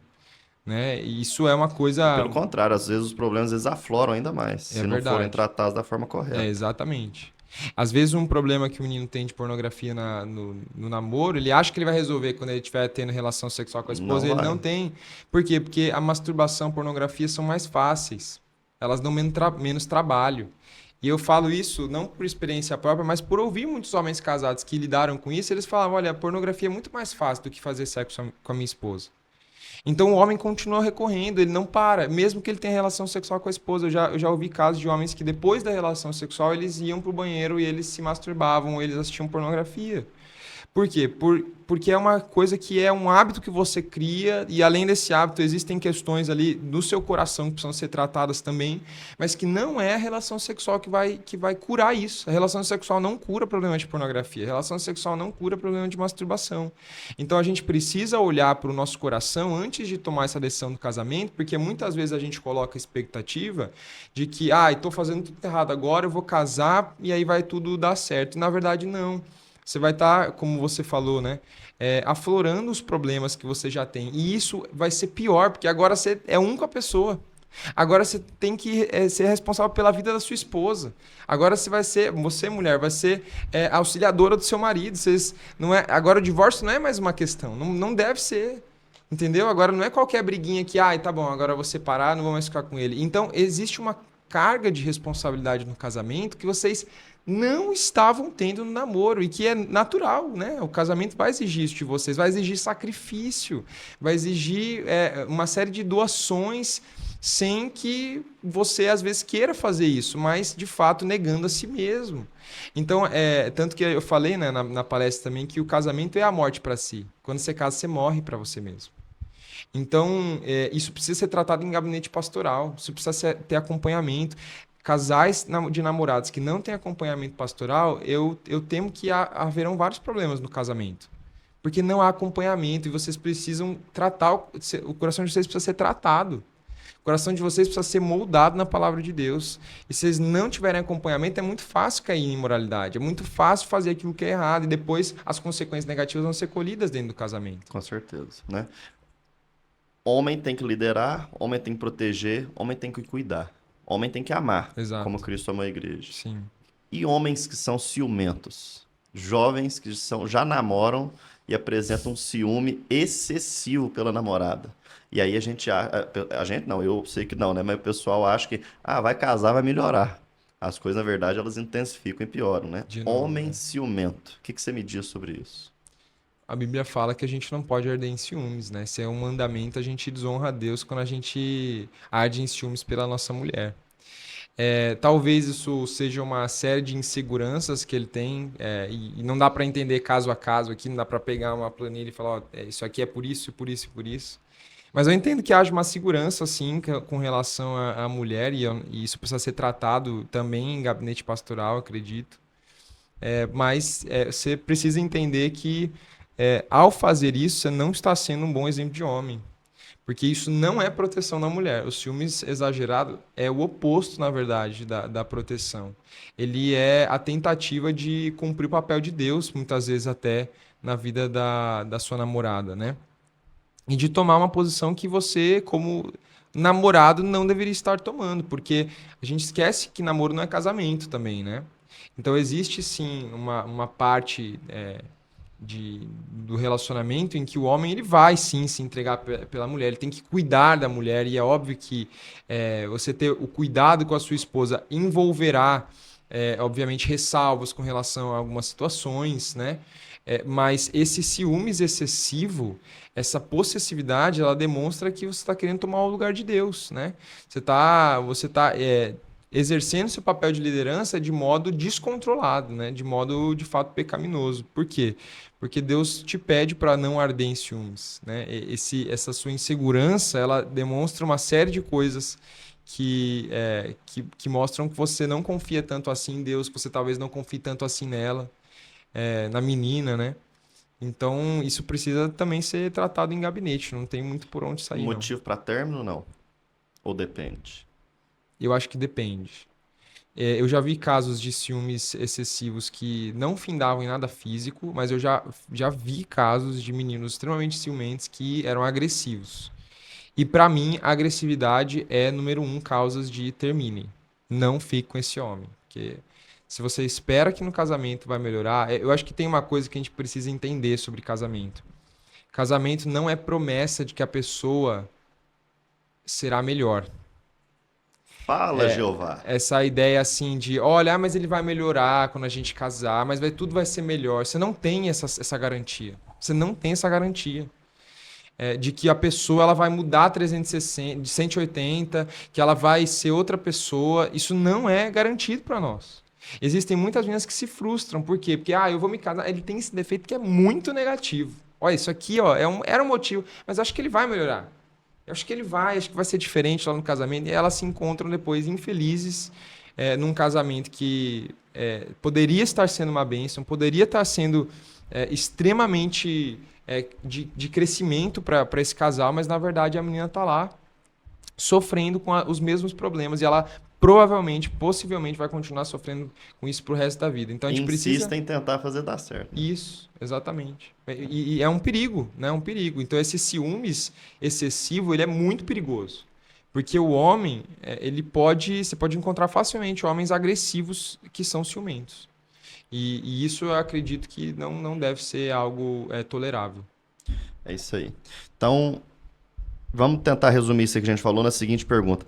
né? E isso é uma Pelo coisa, contrário, às vezes os problemas eles afloram ainda mais, é se não forem verdade. tratados da forma correta. Exatamente. Às vezes um problema que o menino tem de pornografia no namoro, ele acha que ele vai resolver quando ele estiver tendo relação sexual com a esposa, Não e ele não vai. tem. Por quê? Porque a masturbação, a pornografia são mais fáceis. Elas dão menos trabalho. E eu falo isso não por experiência própria, mas por ouvir muitos homens casados que lidaram com isso, eles falavam, olha, a pornografia é muito mais fácil do que fazer sexo com a minha esposa. Então o homem continua recorrendo, ele não para, mesmo que ele tenha relação sexual com a esposa. Eu já ouvi casos de homens que depois da relação sexual eles iam pro banheiro e eles se masturbavam, ou eles assistiam pornografia. Por quê? Porque é uma coisa que é um hábito que você cria, e além desse hábito, existem questões ali no seu coração que precisam ser tratadas também, mas que não é a relação sexual que vai curar isso. A relação sexual não cura problema de pornografia, a relação sexual não cura problema de masturbação. Então a gente precisa olhar para o nosso coração antes de tomar essa decisão do casamento, porque muitas vezes a gente coloca a expectativa de que, estou fazendo tudo errado agora, eu vou casar e aí vai tudo dar certo. E na verdade, não. Você vai estar, como você falou, né, aflorando os problemas que você já tem. E isso vai ser pior, porque agora você é um com a pessoa. Agora você tem que ser responsável pela vida da sua esposa. Agora você, mulher, vai ser auxiliadora do seu marido. Agora o divórcio não é mais uma questão. Não, não deve ser. Entendeu? Agora não é qualquer briguinha que, tá bom, agora eu vou separar, não vou mais ficar com ele. Então, existe uma carga de responsabilidade no casamento que vocês não estavam tendo no namoro, e que é natural, né? O casamento vai exigir isso de vocês, vai exigir sacrifício, vai exigir uma série de doações, sem que você, às vezes, queira fazer isso, mas, de fato, negando a si mesmo. Então, tanto que eu falei, né, na palestra também, que o casamento é a morte para si. Quando você casa, você morre para você mesmo. Então, isso precisa ser tratado em gabinete pastoral, isso precisa ter acompanhamento. Casais de namorados que não têm acompanhamento pastoral, eu temo que haverão vários problemas no casamento. Porque não há acompanhamento e vocês precisam tratar, o coração de vocês precisa ser tratado. O coração de vocês precisa ser moldado na palavra de Deus. E se vocês não tiverem acompanhamento, é muito fácil cair em imoralidade. É muito fácil fazer aquilo que é errado. E depois as consequências negativas vão ser colhidas dentro do casamento. Com certeza, né? Homem tem que liderar, homem tem que proteger, homem tem que cuidar. Homem tem que amar, Exato. como Cristo amou a igreja. Sim. E homens que são ciumentos. Jovens que já namoram e apresentam um ciúme excessivo pela namorada. E aí a gente não, eu sei que não, né? Mas o pessoal acha que, vai casar, vai melhorar. As coisas, na verdade, elas intensificam e pioram, né? De novo, Homem né? ciumento. O que você me diz sobre isso? A Bíblia fala que a gente não pode arder em ciúmes, né? Se é um mandamento, a gente desonra a Deus quando a gente arde em ciúmes pela nossa mulher. Talvez isso seja uma série de inseguranças que ele tem, e não dá para entender caso a caso aqui, não dá para pegar uma planilha e falar, isso aqui é por isso, por isso e por isso. Mas eu entendo que haja uma segurança, sim, com relação à mulher, e isso precisa ser tratado também em gabinete pastoral, acredito. Mas você precisa entender que, ao fazer isso, você não está sendo um bom exemplo de homem. Porque isso não é proteção da mulher. O ciúmes exagerado é o oposto, na verdade, da proteção. Ele é a tentativa de cumprir o papel de Deus, muitas vezes até na vida da sua namorada, né? E de tomar uma posição que você, como namorado, não deveria estar tomando. Porque a gente esquece que namoro não é casamento também, né? Então existe, sim, uma parte... do relacionamento em que o homem ele vai sim se entregar pela mulher, ele tem que cuidar da mulher, e é óbvio que você ter o cuidado com a sua esposa envolverá, obviamente, ressalvas com relação a algumas situações, né? Mas esse ciúmes excessivo, essa possessividade, ela demonstra que você está querendo tomar o lugar de Deus, né? Você tá exercendo seu papel de liderança de modo descontrolado, né? De modo, de fato, pecaminoso. Por quê? Porque Deus te pede para não arder em ciúmes, né? Essa sua insegurança, ela demonstra uma série de coisas que mostram que você não confia tanto assim em Deus, que você talvez não confie tanto assim nela, na menina, né? Então, isso precisa também ser tratado em gabinete, não tem muito por onde sair, Motivo para término, não? Ou depende? Eu acho que depende. Eu já vi casos de ciúmes excessivos que não findavam em nada físico, mas eu já vi casos de meninos extremamente ciumentos que eram agressivos. E para mim, a agressividade é, número 1, causas de termine. Não fique com esse homem. Porque se você espera que no casamento vai melhorar, eu acho que tem uma coisa que a gente precisa entender sobre casamento. Casamento não é promessa de que a pessoa será melhor. Fala, Jeová. Essa ideia assim de, olha, mas ele vai melhorar quando a gente casar, mas tudo vai ser melhor. Você não tem essa garantia. Você não tem essa garantia. De que a pessoa ela vai mudar 360, de 180, que ela vai ser outra pessoa. Isso não é garantido para nós. Existem muitas meninas que se frustram. Por quê? Porque, eu vou me casar. Ele tem esse defeito que é muito negativo. Olha, isso aqui, ó, era um motivo, mas acho que ele vai melhorar. Eu acho que acho que vai ser diferente lá no casamento. E elas se encontram depois infelizes num casamento que poderia estar sendo uma bênção, poderia estar sendo extremamente de crescimento para esse casal, mas na verdade a menina está lá sofrendo com os mesmos problemas e ela provavelmente, possivelmente vai continuar sofrendo com isso pro resto da vida. Então a gente precisa... Insista em tentar fazer dar certo. Isso, exatamente. E é um perigo, né? É um perigo. Então esse ciúmes excessivo, ele é muito perigoso. Porque o homem, você pode encontrar facilmente homens agressivos que são ciumentos. E isso eu acredito que não deve ser algo tolerável. É isso aí. Então, vamos tentar resumir isso que a gente falou na seguinte pergunta.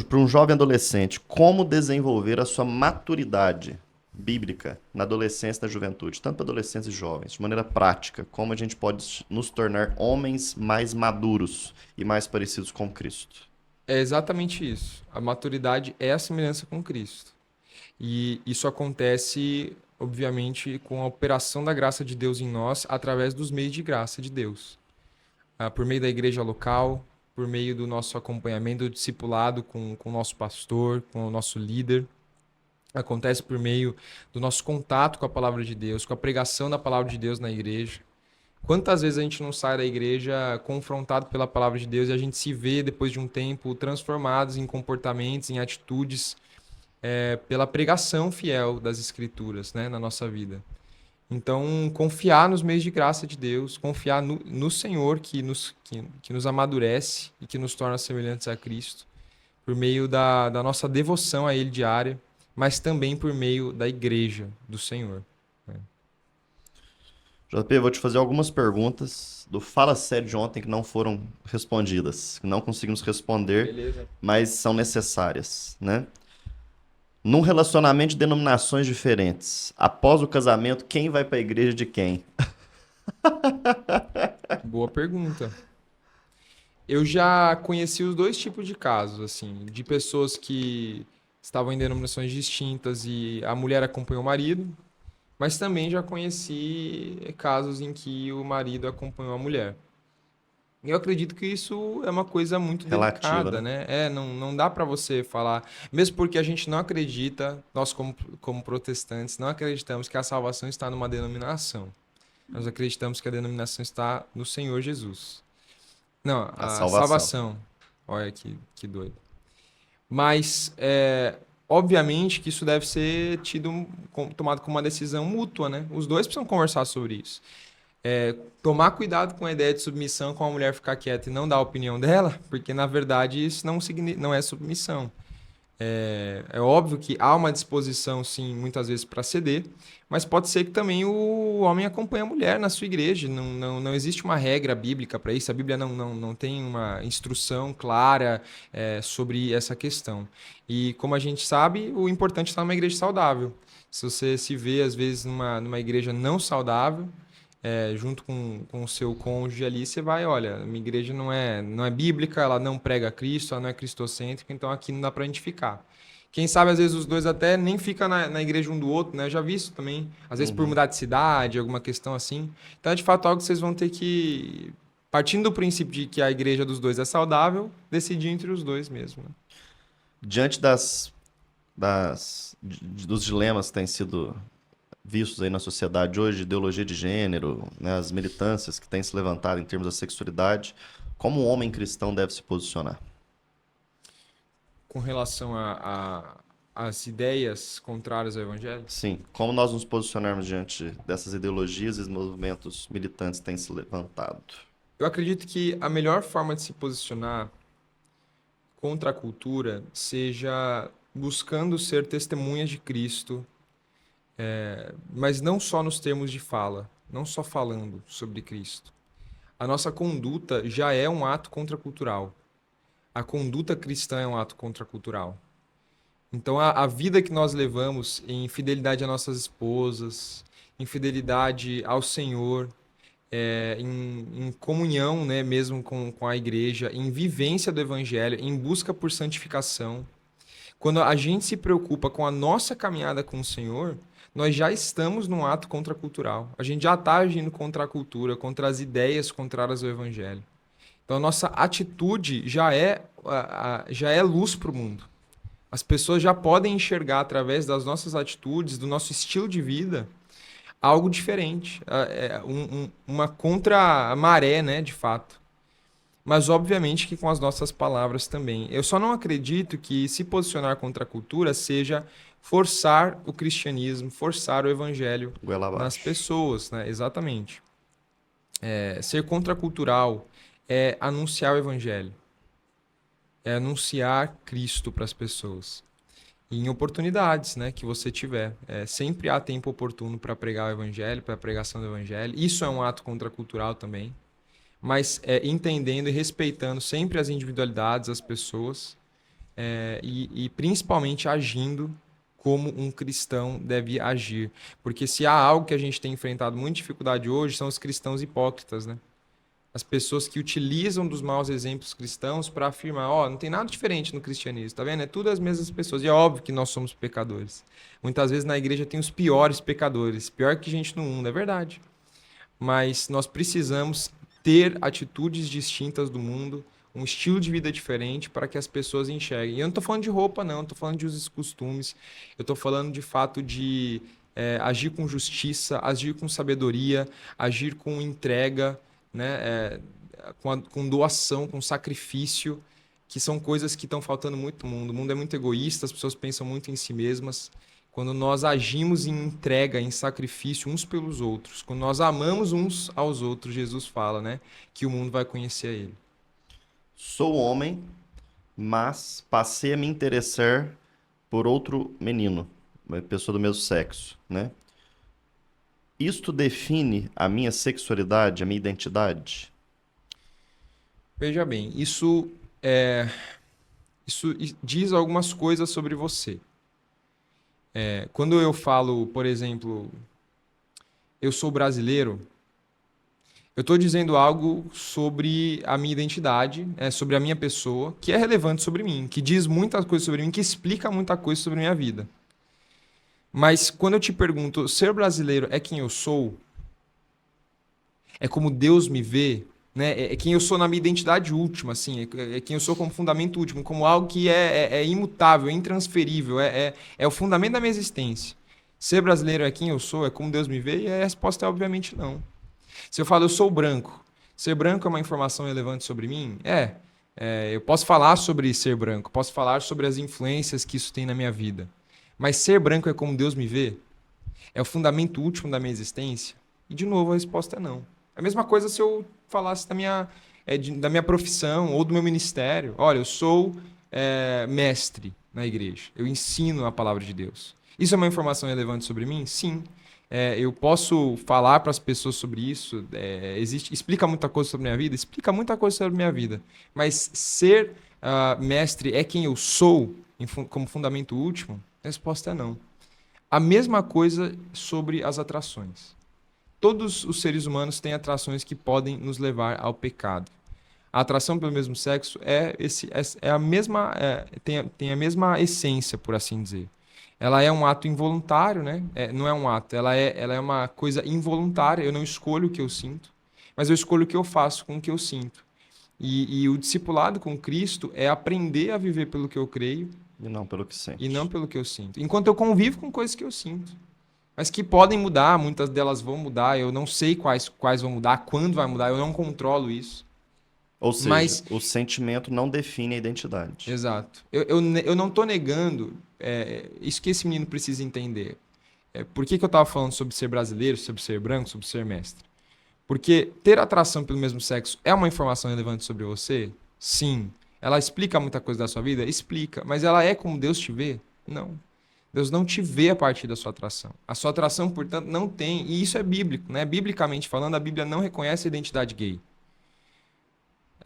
Para um jovem adolescente, como desenvolver a sua maturidade bíblica na adolescência e na juventude, tanto para adolescentes e jovens, de maneira prática, como a gente pode nos tornar homens mais maduros e mais parecidos com Cristo? É exatamente isso. A maturidade é a semelhança com Cristo. E isso acontece, obviamente, com a operação da graça de Deus em nós, através dos meios de graça de Deus. Por meio da igreja local, por meio do nosso acompanhamento, do discipulado com o nosso pastor, com o nosso líder. Acontece por meio do nosso contato com a palavra de Deus, com a pregação da palavra de Deus na igreja. Quantas vezes a gente não sai da igreja confrontado pela palavra de Deus e a gente se vê, depois de um tempo, transformados em comportamentos, em atitudes, pela pregação fiel das Escrituras, né, na nossa vida. Então, confiar nos meios de graça de Deus, confiar no Senhor que nos amadurece e que nos torna semelhantes a Cristo, por meio da nossa devoção a Ele diária, mas também por meio da igreja do Senhor. JP, eu vou te fazer algumas perguntas do Fala Sério de ontem que não foram respondidas, que não conseguimos responder, Beleza. mas são necessárias, né? Num relacionamento de denominações diferentes, após o casamento, quem vai para a igreja de quem? Boa pergunta. Eu já conheci os dois tipos de casos, assim, de pessoas que estavam em denominações distintas e a mulher acompanhou o marido, mas também já conheci casos em que o marido acompanhou a mulher. Eu acredito que isso é uma coisa muito Relativa, delicada, né? né? Não dá para você falar, mesmo porque a gente não acredita, nós como protestantes, não acreditamos que a salvação está numa denominação. Nós acreditamos que a denominação está no Senhor Jesus. Não, A a salvação. salvação. Olha que doido. Mas, obviamente que isso deve ser tomado como uma decisão mútua, né? Os dois precisam conversar sobre isso. Tomar cuidado com a ideia de submissão, com a mulher ficar quieta e não dar a opinião dela, porque, na verdade, isso não é submissão. É óbvio que há uma disposição, sim, muitas vezes para ceder, mas pode ser que também o homem acompanhe a mulher na sua igreja. Não existe uma regra bíblica para isso. A Bíblia não tem uma instrução clara sobre essa questão. E como a gente sabe, o importante é estar numa igreja saudável. Se você se vê, às vezes, numa igreja não saudável, junto com o seu cônjuge ali, você vai, olha, minha igreja não é bíblica, ela não prega Cristo, ela não é cristocêntrica, então aqui não dá para a gente ficar. Quem sabe, às vezes, os dois até nem ficam na igreja um do outro, né? Eu já vi isso também. Às vezes por mudar de cidade, alguma questão assim. Então, é de fato algo que vocês vão ter que, partindo do princípio de que a igreja dos dois é saudável, decidir entre os dois mesmo, né? Diante dos dilemas que têm sido vistos aí na sociedade hoje, ideologia de gênero, né, as militâncias que têm se levantado em termos da sexualidade, como um homem cristão deve se posicionar? Com relação às ideias contrárias ao evangelho? Sim, como nós nos posicionarmos diante dessas ideologias e movimentos militantes que têm se levantado? Eu acredito que a melhor forma de se posicionar contra a cultura seja buscando ser testemunhas de Cristo, mas não só nos termos de fala, não só falando sobre Cristo. A nossa conduta já é um ato contracultural. A conduta cristã é um ato contracultural. Então, a vida que nós levamos em fidelidade às nossas esposas, em fidelidade ao Senhor, em comunhão, né, mesmo com a igreja, em vivência do Evangelho, em busca por santificação. Quando a gente se preocupa com a nossa caminhada com o Senhor, nós já estamos num ato contracultural. A gente já está agindo contra a cultura, contra as ideias contrárias ao Evangelho. Então, a nossa atitude já é luz para o mundo. As pessoas já podem enxergar, através das nossas atitudes, do nosso estilo de vida, algo diferente. Uma contra-maré, né, de fato. Mas, obviamente, que com as nossas palavras também. Eu só não acredito que se posicionar contra a cultura seja forçar o cristianismo, forçar o evangelho Goela nas abaixo. pessoas, né? Exatamente. Ser contracultural é anunciar o evangelho, é anunciar Cristo para as pessoas. E em oportunidades, né, que você tiver. Sempre há tempo oportuno para pregar o evangelho, para a pregação do evangelho. Isso é um ato contracultural também. Mas entendendo e respeitando sempre as individualidades, as pessoas, e principalmente agindo como um cristão deve agir. Porque se há algo que a gente tem enfrentado muita dificuldade hoje, são os cristãos hipócritas, né? As pessoas que utilizam dos maus exemplos cristãos para afirmar, não tem nada diferente no cristianismo, tá vendo? É tudo as mesmas pessoas. E é óbvio que nós somos pecadores. Muitas vezes na igreja tem os piores pecadores, pior que gente no mundo, é verdade. Mas nós precisamos ter atitudes distintas do mundo, um estilo de vida diferente para que as pessoas enxerguem. E eu não estou falando de roupa, não, estou falando de usos e costumes, eu estou falando de fato de agir com justiça, agir com sabedoria, agir com entrega, né, com doação, com sacrifício, que são coisas que estão faltando muito no mundo. O mundo é muito egoísta, as pessoas pensam muito em si mesmas. Quando nós agimos em entrega, em sacrifício uns pelos outros, quando nós amamos uns aos outros, Jesus fala, né, que o mundo vai conhecer a Ele. Sou homem, mas passei a me interessar por outro menino, uma pessoa do mesmo sexo, né? Isto define a minha sexualidade, a minha identidade? Veja bem, isso diz algumas coisas sobre você. Quando eu falo, por exemplo, eu sou brasileiro, eu estou dizendo algo sobre a minha identidade, sobre a minha pessoa, que é relevante sobre mim, que diz muitas coisas sobre mim, que explica muita coisa sobre a minha vida. Mas quando eu te pergunto, ser brasileiro é quem eu sou? É como Deus me vê? Né? É quem eu sou na minha identidade última, assim, é quem eu sou como fundamento último, como algo que é imutável, é intransferível, é o fundamento da minha existência. Ser brasileiro é quem eu sou, é como Deus me vê? E a resposta é obviamente não. Se eu falo eu sou branco, ser branco é uma informação relevante sobre mim? Eu posso falar sobre ser branco, posso falar sobre as influências que isso tem na minha vida. Mas ser branco é como Deus me vê? É o fundamento último da minha existência? E de novo a resposta é não. É a mesma coisa se eu falasse da minha profissão ou do meu ministério. Olha, eu sou mestre na igreja. Eu ensino a palavra de Deus. Isso é uma informação relevante sobre mim? Sim. Eu posso falar para as pessoas sobre isso. Explica muita coisa sobre a minha vida? Explica muita coisa sobre a minha vida. Mas ser mestre é quem eu sou como fundamento último? A resposta é não. A mesma coisa sobre as atrações. Todos os seres humanos têm atrações que podem nos levar ao pecado. A atração pelo mesmo sexo tem a mesma essência, por assim dizer. Ela é um ato involuntário, né? Não é um ato, ela é uma coisa involuntária. Eu não escolho o que eu sinto, mas eu escolho o que eu faço com o que eu sinto. E o discipulado com Cristo é aprender a viver pelo que eu creio E não pelo que sente. e não pelo que eu sinto. Enquanto eu convivo com coisas que eu sinto. Mas que podem mudar, muitas delas vão mudar. Eu não sei quais vão mudar, quando vai mudar, eu não controlo isso. Ou seja, Mas, o sentimento não define a identidade. exato. Eu não estou negando isso que esse menino precisa entender. Por que eu estava falando sobre ser brasileiro, sobre ser branco, sobre ser mestre? Porque ter atração pelo mesmo sexo é uma informação relevante sobre você? Sim. Ela explica muita coisa da sua vida? Explica. Mas ela é como Deus te vê? Não. Deus não te vê a partir da sua atração. A sua atração, portanto, não tem... E isso é bíblico, né? Biblicamente falando, a Bíblia não reconhece a identidade gay.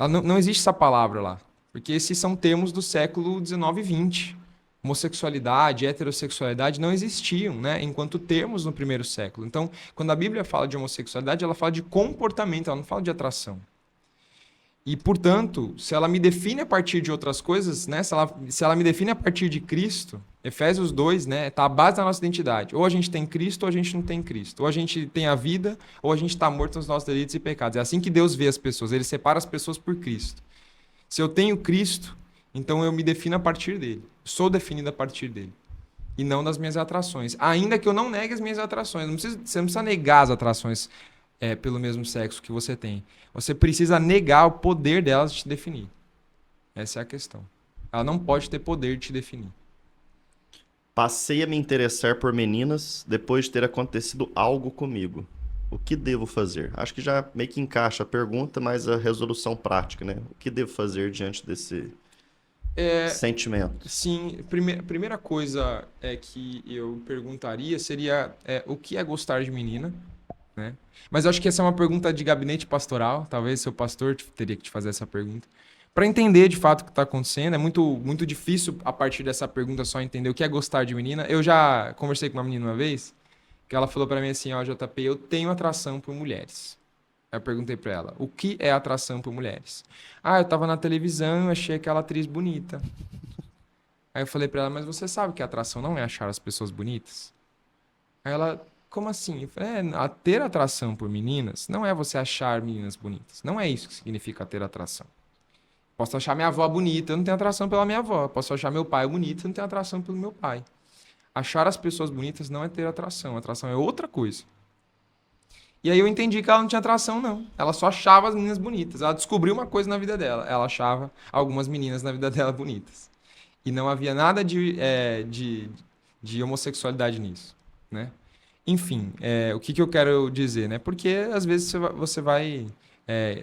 Não existe essa palavra lá. Porque esses são termos do século XIX e XX. Homossexualidade, heterossexualidade não existiam, né? Enquanto termos no primeiro século. Então, quando a Bíblia fala de homossexualidade, ela fala de comportamento, ela não fala de atração. E, portanto, se ela me define a partir de outras coisas, né? Se ela me define a partir de Cristo, Efésios 2, né? Tá a base da nossa identidade. Ou a gente tem Cristo ou a gente não tem Cristo. Ou a gente tem a vida ou a gente está morto nos nossos delitos e pecados. É assim que Deus vê as pessoas. Ele separa as pessoas por Cristo. Se eu tenho Cristo, então eu me defino a partir dele. Sou definido a partir dele. E não das minhas atrações. Ainda que eu não negue as minhas atrações. Você não precisa negar as atrações pelo mesmo sexo que você tem. Você precisa negar o poder delas de te definir. Essa é a questão. Ela não pode ter poder de te definir. Passei a me interessar por meninas depois de ter acontecido algo comigo. O que devo fazer? Acho que já meio que encaixa a pergunta, mas a resolução prática, né? O que devo fazer diante desse sentimento? Sim, primeira coisa que eu perguntaria seria o que é gostar de menina, né? Mas eu acho que essa é uma pergunta de gabinete pastoral. Talvez seu pastor teria que te fazer essa pergunta. Para entender de fato o que está acontecendo, é muito difícil a partir dessa pergunta só entender o que é gostar de menina. Eu já conversei com uma menina uma vez, que ela falou para mim assim, ó, JP, eu tenho atração por mulheres. Aí eu perguntei para ela, o que é atração por mulheres? Ah, eu tava na televisão e achei aquela atriz bonita. Aí eu falei para ela, mas você sabe que atração não é achar as pessoas bonitas? Aí ela, como assim? Eu falei, ter atração por meninas não é você achar meninas bonitas. Não é isso que significa ter atração. Posso achar minha avó bonita, eu não tenho atração pela minha avó. Posso achar meu pai bonito, eu não tenho atração pelo meu pai. Achar as pessoas bonitas não é ter atração. Atração é outra coisa. E aí eu entendi que ela não tinha atração, não. Ela só achava as meninas bonitas. Ela descobriu uma coisa na vida dela. Ela achava algumas meninas na vida dela bonitas. E não havia nada de homossexualidade nisso, né? Enfim, o que eu quero dizer, né? Porque às vezes você vai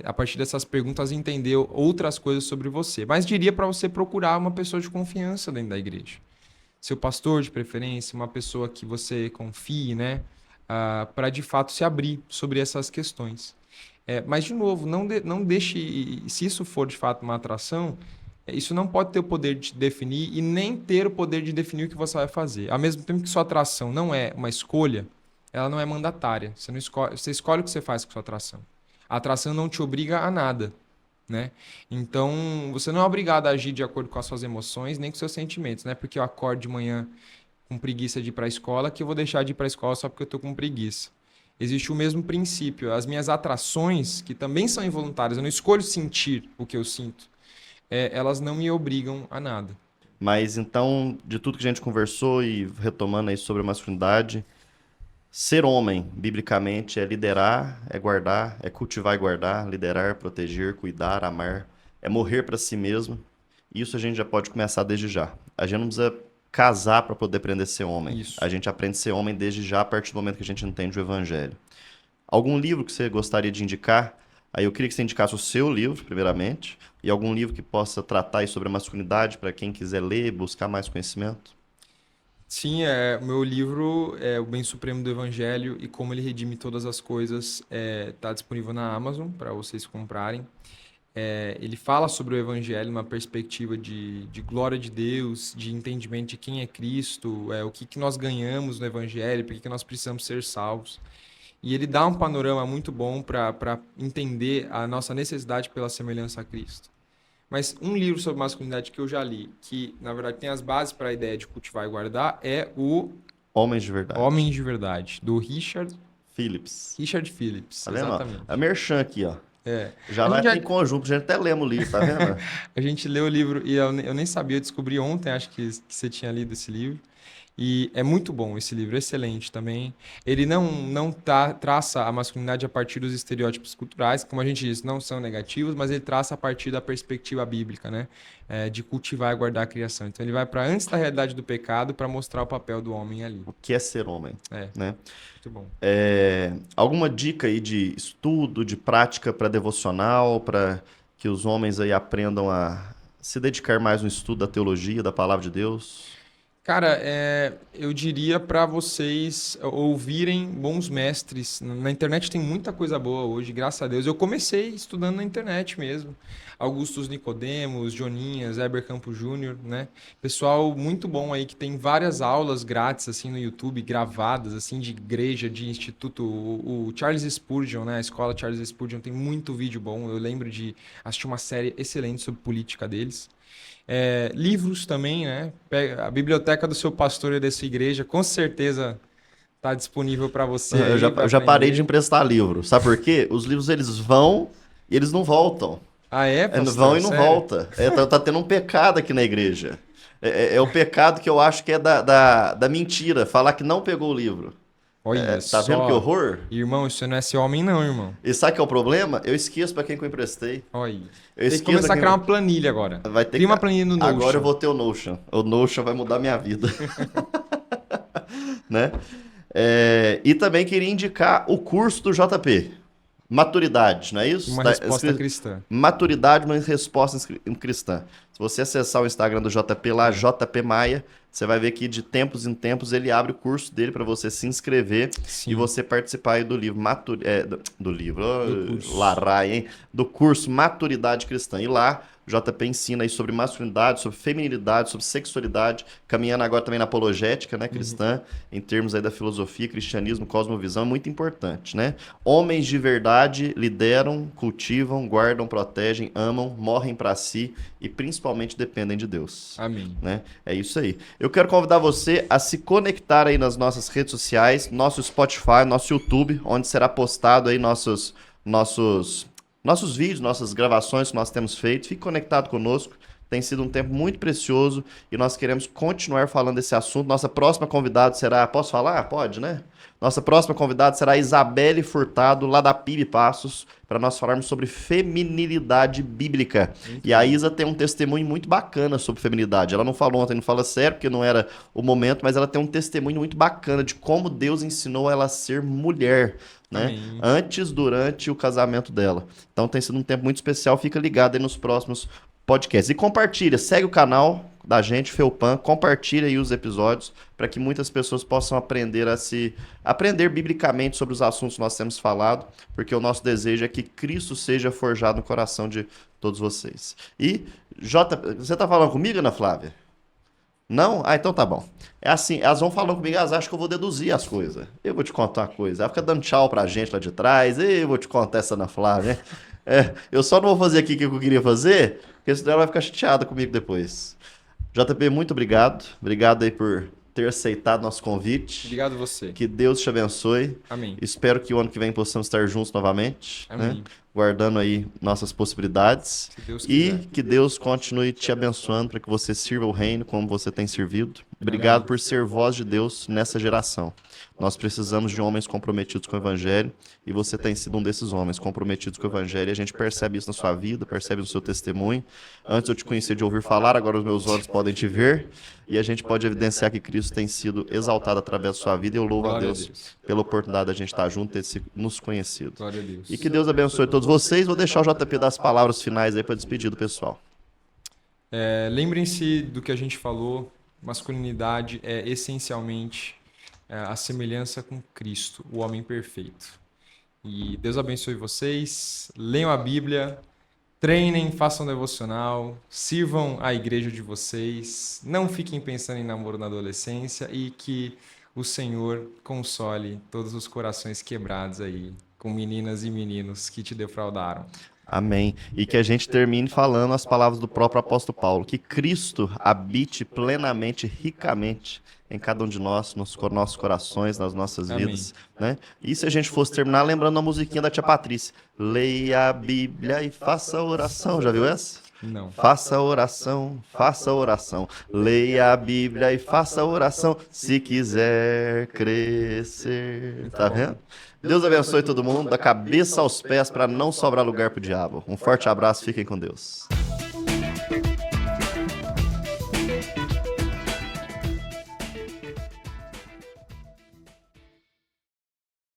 a partir dessas perguntas, entender outras coisas sobre você. Mas diria para você procurar uma pessoa de confiança dentro da igreja. Seu pastor, de preferência, uma pessoa que você confie, né? Para de fato se abrir sobre essas questões. Mas, de novo, não deixe, se isso for de fato uma atração, isso não pode ter o poder de te definir e nem ter o poder de definir o que você vai fazer. Ao mesmo tempo que sua atração não é uma escolha, ela não é mandatária. Você escolhe o que você faz com sua atração. A atração não te obriga a nada, né? Então, você não é obrigado a agir de acordo com as suas emoções, nem com seus sentimentos, né? Porque eu acordo de manhã com preguiça de ir para a escola, que eu vou deixar de ir para a escola só porque eu estou com preguiça. Existe o mesmo princípio. As minhas atrações, que também são involuntárias, eu não escolho sentir o que eu sinto, elas não me obrigam a nada. Mas então, de tudo que a gente conversou e retomando aí sobre a masculinidade, ser homem, biblicamente, é liderar, é guardar, é cultivar e guardar, liderar, proteger, cuidar, amar, é morrer para si mesmo. Isso a gente já pode começar desde já. A gente não precisa casar para poder aprender a ser homem. Isso. A gente aprende a ser homem desde já, a partir do momento que a gente entende o evangelho. Algum livro que você gostaria de indicar? Aí eu queria que você indicasse o seu livro, primeiramente, e algum livro que possa tratar aí sobre a masculinidade para quem quiser ler, buscar mais conhecimento. Sim, o meu livro é O Bem Supremo do Evangelho e Como Ele Redime Todas as Coisas. Está disponível na Amazon para vocês comprarem. Ele fala sobre o Evangelho numa perspectiva de glória de Deus, de entendimento de quem é Cristo, o que nós ganhamos no Evangelho, por que nós precisamos ser salvos. E ele dá um panorama muito bom para entender a nossa necessidade pela semelhança a Cristo. Mas um livro sobre masculinidade que eu já li, que na verdade tem as bases para a ideia de cultivar e guardar, é o Homens de Verdade. Homens de Verdade, do Richard Phillips. Phillips, Tá vendo? exatamente. A merchan aqui, ó. Já A vai gente em conjunto, a gente até lemos o livro, tá vendo? A gente leu o livro e eu nem sabia, eu descobri ontem, acho que você tinha lido esse livro. E é muito bom esse livro, excelente também. Ele não traça a masculinidade a partir dos estereótipos culturais, como a gente disse, não são negativos, mas ele traça a partir da perspectiva bíblica, né? De cultivar e guardar a criação. Então ele vai para antes da realidade do pecado para mostrar o papel do homem ali. O que é ser homem, né? Muito bom. Alguma dica aí de estudo, de prática para devocional, para que os homens aí aprendam a se dedicar mais no estudo da teologia, da palavra de Deus? Cara, eu diria para vocês ouvirem bons mestres. Na internet tem muita coisa boa hoje, graças a Deus. Eu comecei estudando na internet mesmo. Augustus Nicodemos, Joninhas, Heber Campos Júnior, né? Pessoal muito bom aí que tem várias aulas grátis assim no YouTube, gravadas assim de igreja, de instituto. O Charles Spurgeon, né? A escola Charles Spurgeon tem muito vídeo bom. Eu lembro de assistir uma série excelente sobre política deles. Livros também, né? A biblioteca do seu pastor e da sua igreja, com certeza está disponível para você Eu já, aí, para eu já parei de aprender. emprestar livro. Sabe por quê? Os livros eles vão e eles não voltam. Ah, Vão pastor? e não Sério? volta. Tá tendo um pecado aqui na igreja. É o pecado que eu acho que é da mentira, falar que não pegou o livro. Olha Tá vendo que só. horror? Irmão, isso não é esse homem não, irmão. E sabe que é o problema? Eu esqueço pra quem que eu emprestei. Olha. Eu Tem que esqueço começar a criar quem... uma planilha agora. Vai ter Cria que... uma planilha no Agora eu Notion. vou ter o Notion. O Notion vai mudar minha vida, né? E também queria indicar o curso do JP. Maturidade, não é isso? Uma Tá resposta escrito cristã. Maturidade, uma resposta cristã. Se você acessar o Instagram do JP lá, JP Maia, você vai ver que de tempos em tempos ele abre o curso dele para você se inscrever e Sim, você participar aí do livro do livro, do curso. Larai, hein? Do curso Maturidade Cristã. E lá o JP ensina aí sobre masculinidade, sobre feminilidade, sobre sexualidade, caminhando agora também na apologética, né, cristã, em termos aí da filosofia, cristianismo, cosmovisão, é muito importante, né? Homens de verdade lideram, cultivam, guardam, protegem, amam, morrem para si e principalmente dependem de Deus. Amém. Né? É isso aí. Eu quero convidar você a se conectar aí nas nossas redes sociais, nosso Spotify, nosso YouTube, onde será postado aí nossos vídeos, nossas gravações que nós temos feito. Fique conectado conosco. Tem sido um tempo muito precioso e nós queremos continuar falando desse assunto. Nossa próxima convidada será... Posso falar? Pode, né? Nossa próxima convidada será a Isabelle Furtado, lá da PIB Passos, para nós falarmos sobre feminilidade bíblica. E a Isa tem um testemunho muito bacana sobre feminilidade. Ela não falou ontem, não fala sério, porque não era o momento, mas ela tem um testemunho muito bacana de como Deus ensinou ela a ser mulher, né? Amém. Antes, durante o casamento dela. Então tem sido um tempo muito especial. Fica ligado aí nos próximos podcasts. E compartilha, segue o canal da gente, Felpan, compartilha aí os episódios para que muitas pessoas possam aprender biblicamente sobre os assuntos que nós temos falado, porque o nosso desejo é que Cristo seja forjado no coração de todos vocês. E, você tá falando comigo, Ana Flávia? Não? Ah, então tá bom. É assim, elas vão falando comigo, elas acham que eu vou deduzir as coisas. Eu vou te contar uma coisa. Ela fica dando tchau pra gente lá de trás. Eu vou te contar essa Ana Flávia. Eu só não vou fazer aqui o que eu queria fazer, porque senão ela vai ficar chateada comigo depois. JP, muito obrigado. Obrigado aí por ter aceitado nosso convite. Obrigado a você. Que Deus te abençoe. Amém. Espero que o ano que vem possamos estar juntos novamente, né? Amém. Guardando aí nossas possibilidades. Se Deus E quiser. que Deus continue te abençoando para que você sirva o reino como você tem servido. Obrigado por ser voz de Deus nessa geração. Nós precisamos de homens comprometidos com o Evangelho e você tem sido um desses homens comprometidos com o Evangelho. E a gente percebe isso na sua vida, percebe no seu testemunho. Antes eu te conhecia de ouvir falar, agora os meus olhos podem te ver. E a gente pode evidenciar que Cristo tem sido exaltado através da sua vida. E eu louvo a Glória a Deus Deus. pela oportunidade de a gente estar junto, ter nos conhecido. Glória a Deus. E que Deus abençoe todos vocês. Vou deixar o JP dar as palavras finais aí para despedir do pessoal. Lembrem-se do que a gente falou. Masculinidade é essencialmente a semelhança com Cristo, o homem perfeito. E Deus abençoe vocês. Leiam a Bíblia, treinem, façam devocional, sirvam a igreja de vocês. Não fiquem pensando em namoro na adolescência e que o Senhor console todos os corações quebrados aí, com meninas e meninos que te defraudaram. Amém. E que a gente termine falando as palavras do próprio apóstolo Paulo. Que Cristo habite plenamente, ricamente em cada um de nós, nos nossos corações, nas nossas Amém. vidas. Né? E se a gente fosse terminar lembrando a musiquinha da tia Patrícia. Leia a Bíblia e faça oração. Já viu essa? Não. Faça oração, faça oração. Leia a Bíblia e faça oração se quiser crescer. Tá vendo? Deus abençoe todo mundo, da cabeça aos pés, para não sobrar lugar pro diabo. Um forte abraço, fiquem com Deus.